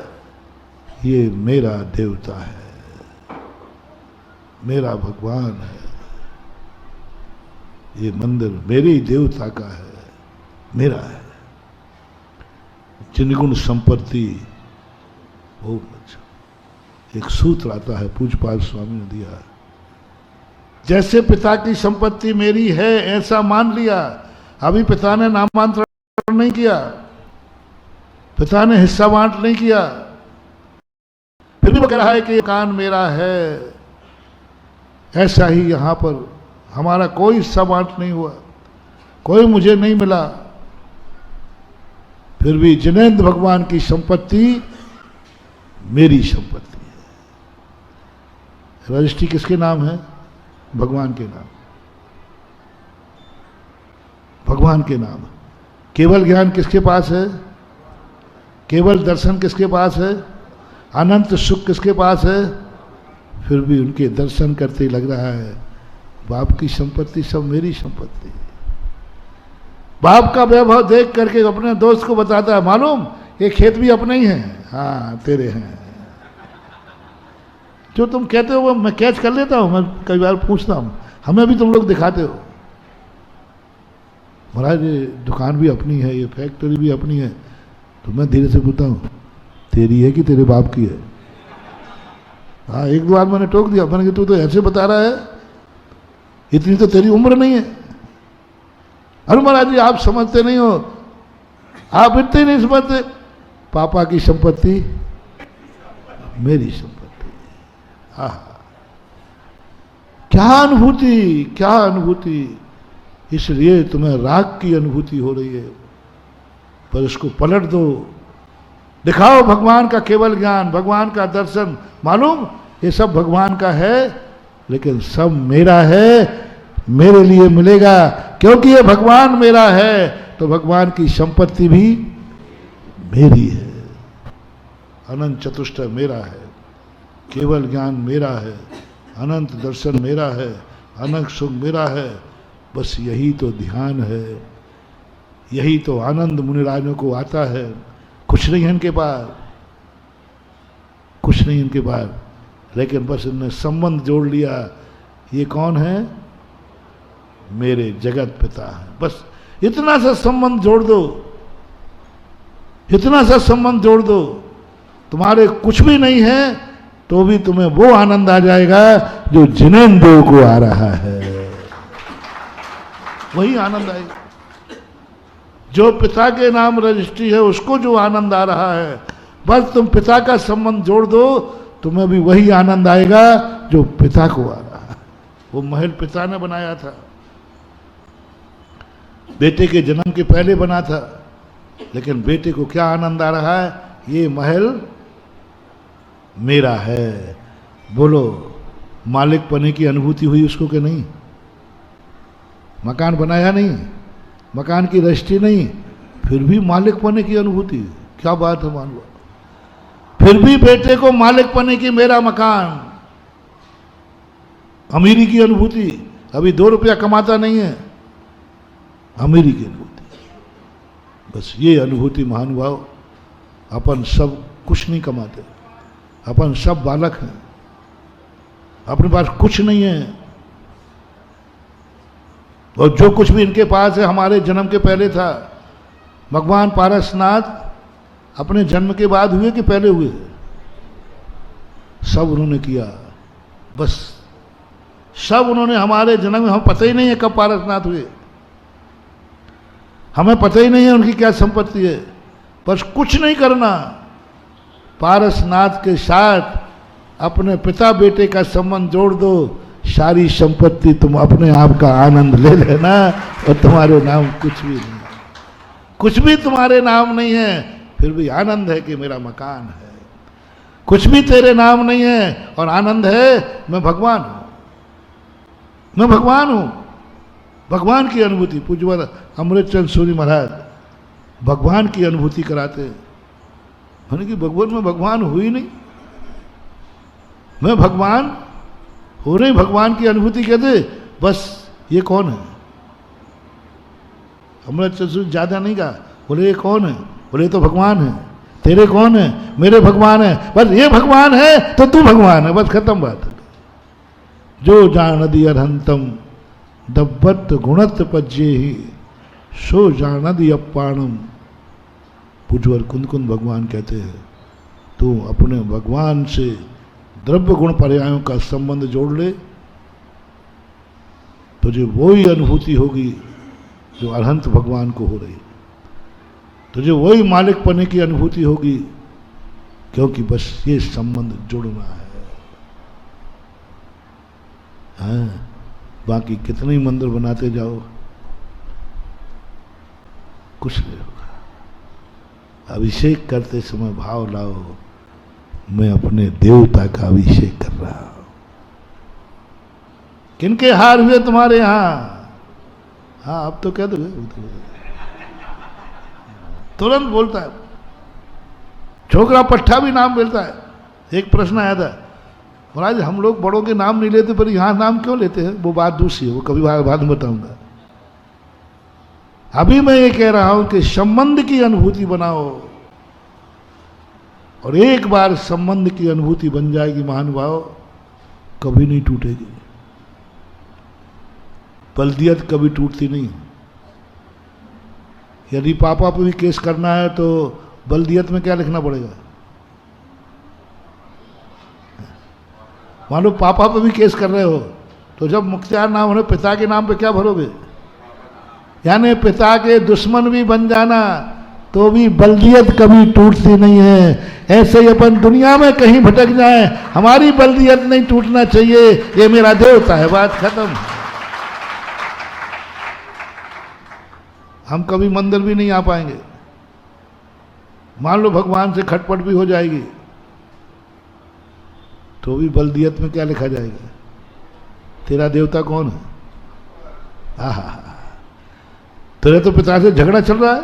S1: ये मेरा देवता है, मेरा भगवान है, ये मंदिर मेरे ही देवता का है, मेरा है। जिनगुण संपत्ति वो एक सूत्र आता है पूज्यपाद स्वामी ने दिया, जैसे पिता की संपत्ति मेरी है ऐसा मान लिया। अभी पिता ने नामांतरण नहीं किया, पिता ने हिस्सा बांट नहीं किया, फिर भी वो कह रहा है कि ये कान मेरा है। ऐसा ही यहां पर हमारा कोई हिस्सा बांट नहीं हुआ, कोई मुझे नहीं मिला, फिर भी जिनेंद्र भगवान की संपत्ति मेरी संपत्ति है। रजिस्ट्री किसके नाम है? भगवान के नाम, भगवान के नाम। केवल ज्ञान किसके पास है? केवल दर्शन किसके पास है? अनंत सुख किसके पास है? फिर भी उनके दर्शन करते लग रहा है बाप की संपत्ति सब मेरी संपत्ति। बाप का वैभव देख करके अपने दोस्त को बताता है, मालूम ये खेत भी अपने ही है। हाँ तेरे हैं, जो तुम कहते हो वो मैं कैच कर लेता हूं, मैं कई बार पूछता हूं, हमें भी तुम लोग दिखाते हो। महाराज ये दुकान भी अपनी है, ये फैक्ट्री भी अपनी है, तो मैं धीरे से पूछता हूँ तेरी है कि तेरे बाप की है? हाँ, 1-2 बार मैंने टोक दिया, मैंने कहा तू तो ऐसे बता रहा है, इतनी तो तेरी उम्र नहीं है। अरे महाराज जी आप समझते नहीं हो, आप इतने नहीं समझते, पापा की संपत्ति मेरी संपत्ति। हाँ, क्या अनुभूति, क्या अनुभूति। इसलिए तुम्हें राग की अनुभूति हो रही है, पर इसको पलट दो, दिखाओ भगवान का केवल ज्ञान, भगवान का दर्शन। मालूम ये सब भगवान का है, लेकिन सब मेरा है, मेरे लिए मिलेगा, क्योंकि ये भगवान मेरा है तो भगवान की संपत्ति भी मेरी है। अनंत चतुष्टय मेरा है, केवल ज्ञान मेरा है, अनंत दर्शन मेरा है, अनंत सुख मेरा है। बस यही तो ध्यान है, यही तो आनंद मुनिराजों को आता है। कुछ नहीं है इनके पास, कुछ नहीं इनके पास, लेकिन बस इनने संबंध जोड़ लिया। ये कौन है? मेरे जगत पिता है। बस इतना सा संबंध जोड़ दो, इतना सा संबंध जोड़ दो, तुम्हारे कुछ भी नहीं है तो भी तुम्हें वो आनंद आ जाएगा जो जिनेंद्रियों को आ रहा है, वही आनंद आएगा। जो पिता के नाम रजिस्ट्री है उसको जो आनंद आ रहा है, बस तुम पिता का संबंध जोड़ दो, तुम्हें भी वही आनंद आएगा जो पिता को आ रहा है। वो महल पिता ने बनाया था, बेटे के जन्म के पहले बना था, लेकिन बेटे को क्या आनंद आ रहा है? ये महल मेरा है। बोलो, मालिक पने की अनुभूति हुई उसको कि नहीं? मकान बनाया नहीं, मकान की रजिस्ट्री नहीं, फिर भी मालिक पने की अनुभूति। क्या बात है मानव, फिर भी बेटे को मालिक पने की, मेरा मकान, अमीरी की अनुभूति। अभी 2 रुपया कमाता नहीं है, अमीरी की अनुभूति। बस ये अनुभूति महानुभाव, अपन सब कुछ नहीं कमाते, अपन सब बालक हैं, अपने पास कुछ नहीं है, और जो कुछ भी इनके पास है हमारे जन्म के पहले था। भगवान पारसनाथ अपने जन्म के बाद हुए कि पहले हुए? सब उन्होंने किया, बस सब उन्होंने हमारे जन्म में। हम पता ही नहीं है कब पारसनाथ हुए, हमें पता ही नहीं है उनकी क्या संपत्ति है। बस कुछ नहीं करना, पारसनाथ के साथ अपने पिता बेटे का संबंध जोड़ दो, सारी संपत्ति तुम अपने आप का आनंद ले लेना, और तुम्हारे नाम कुछ भी नहीं, कुछ भी तुम्हारे नाम नहीं है, फिर भी आनंद है कि मेरा मकान है। कुछ भी तेरे नाम नहीं है और आनंद है, मैं भगवान हूं, मैं भगवान हूं। भगवान की अनुभूति, पूज्य अमृतचंद सूरी महाराज भगवान की अनुभूति कराते हैं। मैंने कि भगवान में भगवान हुई नहीं, मैं भगवान हो रही, भगवान की अनुभूति कहते। बस ये कौन है? अमृतचंद सूरी ज्यादा नहीं कहा, बोले ये कौन है? बोले तो भगवान है। तेरे कौन है? मेरे भगवान है। बस ये भगवान है तो तू भगवान है, बस खत्म बात। जो जानदि अरहंतम दब्बत गुणत पज्ये ही सो जानदि अपाणम। पूज्यवर कुंद कुंद भगवान कहते हैं, तू अपने भगवान से द्रव्य गुण पर्यायों का संबंध जोड़ ले, तुझे वही अनुभूति होगी जो अरहंत भगवान को हो रही, तुझे वही मालिक पने की अनुभूति होगी, क्योंकि बस ये संबंध जुड़ना है। हाँ, बाकी कितने ही मंदिर बनाते जाओ कुछ नहीं होगा। अभिषेक करते समय भाव लाओ, मैं अपने देवता का अभिषेक कर रहा हूं। किनके हार हुए तुम्हारे यहां? हाँ, अब तो कह दो, तुरंत बोलता है। छोकरा पट्टा भी नाम बोलता है। एक प्रश्न आया था, महाराज हम लोग बड़ों के नाम नहीं लेते पर यहां नाम क्यों लेते हैं? वो बात दूसरी है, वो कभी बाद में बताऊंगा। अभी मैं ये कह रहा हूं कि संबंध की अनुभूति बनाओ, और एक बार संबंध की अनुभूति बन जाएगी महानुभाव, कभी नहीं टूटेगी। बल्दियत कभी टूटती नहीं। यदि पापा पे भी केस करना है तो बल्दियत में क्या लिखना पड़ेगा? मान लो पापा पे भी केस कर रहे हो, तो जब मुख्तियार नाम हो, पिता के नाम पे क्या भरोगे? यानी पिता के दुश्मन भी बन जाना तो भी बल्दियत कभी टूटती नहीं है। ऐसे ही अपन दुनिया में कहीं भटक जाए, हमारी बल्दियत नहीं टूटना चाहिए, ये मेरा देवता है, बात खत्म। हम कभी मंदिर भी नहीं आ पाएंगे। मान लो भगवान से खटपट भी हो जाएगी तो भी बल्दियत में क्या लिखा जाएगा? तेरा देवता कौन है? आहा, तेरे तो पिता से झगड़ा चल रहा है,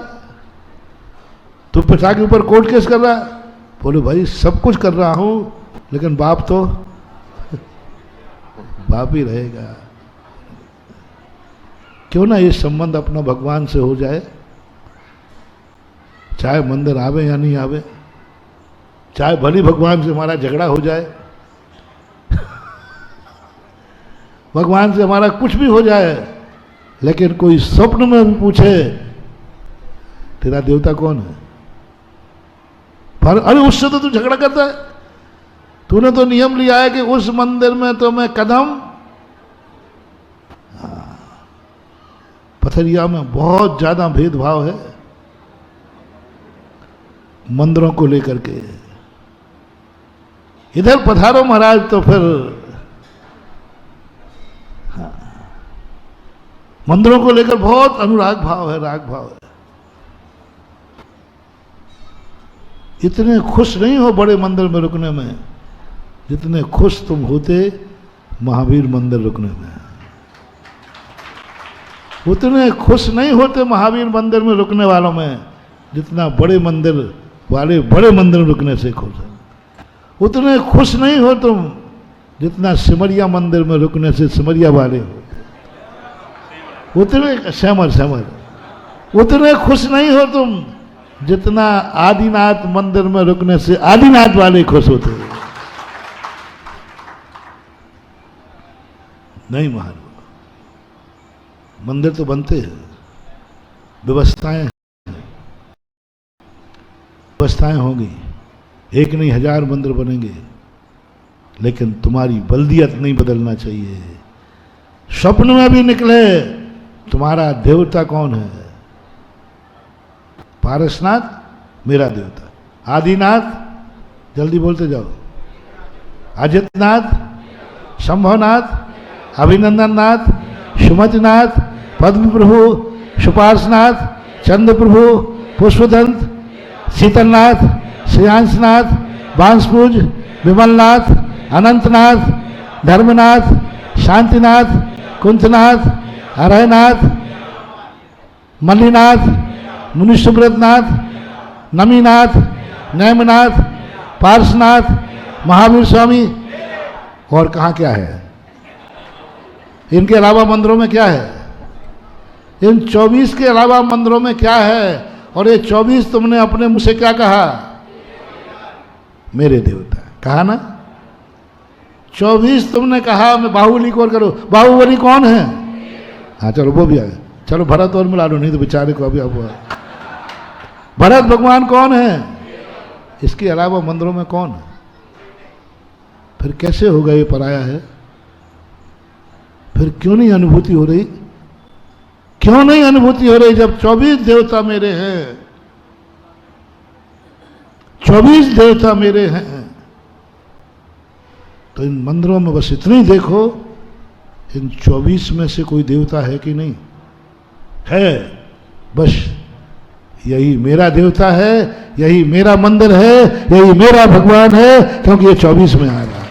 S1: तू पिता के ऊपर कोर्ट केस कर रहा है। बोले भाई सब कुछ कर रहा हूं, लेकिन बाप तो बाप ही रहेगा। क्यों ना ये संबंध अपना भगवान से हो जाए, चाहे मंदिर आवे या नहीं आवे, चाहे भली भगवान से हमारा झगड़ा हो जाए, भगवान से हमारा कुछ भी हो जाए, लेकिन कोई स्वप्न में भी पूछे तेरा देवता कौन है, पर अरे उससे तो तू झगड़ा करता है, तूने तो नियम लिया है कि उस मंदिर में तो मैं कदम। पथरिया में बहुत ज्यादा भेदभाव है मंदिरों को लेकर के। इधर पधारो महाराज तो फिर मंदिरों को लेकर बहुत अनुराग भाव है, राग भाव है। इतने खुश नहीं हो बड़े मंदिर में रुकने में जितने खुश तुम होते महावीर मंदिर रुकने में। उतने खुश नहीं होते महावीर मंदिर में रुकने वालों में जितना बड़े मंदिर वाले बड़े मंदिर में रुकने से खुश है। उतने खुश नहीं हो तुम जितना सिमरिया मंदिर में रुकने से सिमरिया वाले हो। उतने श्यामर उतने खुश नहीं हो तुम जितना आदिनाथ मंदिर में रुकने से आदिनाथ वाले खुश होते हो। नहीं महाराज, मंदिर तो बनते हैं, व्यवस्थाएं होंगी, एक नहीं 1000 मंदिर बनेंगे, लेकिन तुम्हारी बल्दियत नहीं बदलना चाहिए। स्वप्न में भी निकले तुम्हारा देवता कौन है। पारसनाथ मेरा देवता, आदिनाथ जल्दी बोलते जाओ, अजितनाथ, शंभवनाथ, अभिनंदननाथ, सुमतिनाथ, पद्म प्रभु, सुपार्शनाथ, चंद्र प्रभु, पुष्पदंत, शीतलनाथ, श्रेयांशनाथ, बांसपुज, विमलनाथ, अनंतनाथ, धर्मनाथ, शांतिनाथ, कुंथनाथ, अरहनाथ, मल्लीनाथ, मुनिसुब्रतनाथ, नमीनाथ, नैमनाथ, पार्शनाथ, महावीर स्वामी। और कहाँ क्या है? इनके अलावा मंदिरों में क्या है? इन 24 के अलावा मंदिरों में क्या है? और ये 24 तुमने अपने मुंह से क्या कहा? मेरे देवता कहा ना। 24 तुमने कहा। मैं बाहुबली को और करो, बाहुबली कौन है? हाँ चलो वो भी आ गए। चलो भरत और मिला लो, नहीं तो बेचारे को अभी अब भरत भगवान कौन है? इसके अलावा मंदिरों में कौन है? फिर कैसे होगा ये पराया है? फिर क्यों नहीं अनुभूति हो रही? क्यों नहीं अनुभूति हो रही जब 24 देवता मेरे हैं? 24 देवता मेरे हैं। तो इन मंदिरों में बस इतना ही देखो, इन 24 में से कोई देवता है कि नहीं है? बस यही मेरा देवता है, यही मेरा मंदिर है, यही मेरा भगवान है, क्योंकि ये 24 में आ रहा है।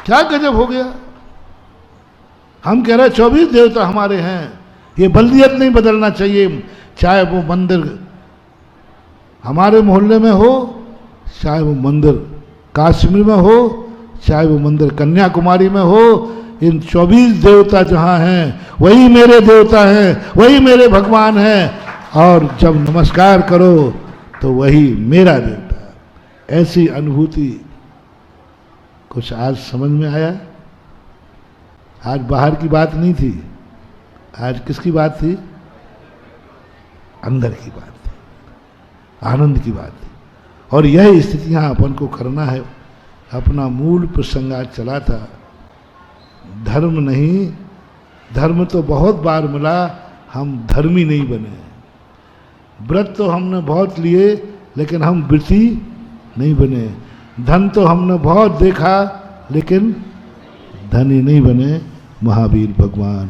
S1: क्या गजब हो गया। हम कह रहे 24 देवता हमारे हैं। ये बल्दियत नहीं बदलना चाहिए। चाहे वो मंदिर हमारे मोहल्ले में हो, चाहे वो मंदिर कश्मीर में हो, चाहे वो मंदिर कन्याकुमारी में हो, इन 24 देवता जहाँ हैं वही मेरे देवता हैं, वही मेरे भगवान हैं। और जब नमस्कार करो तो वही मेरा देवता है। ऐसी अनुभूति कुछ आज समझ में आया? आज बाहर की बात नहीं थी, आज किसकी बात थी? अंदर की बात थी, आनंद की बात थी। और यह स्थितियां अपन को करना है। अपना मूल प्रसंग आज चला था, धर्म नहीं, धर्म तो बहुत बार मिला, हम धर्मी नहीं बने। व्रत तो हमने बहुत लिए, लेकिन हम व्रती नहीं बने। धन तो हमने बहुत देखा, लेकिन धनी नहीं बने। महावीर भगवान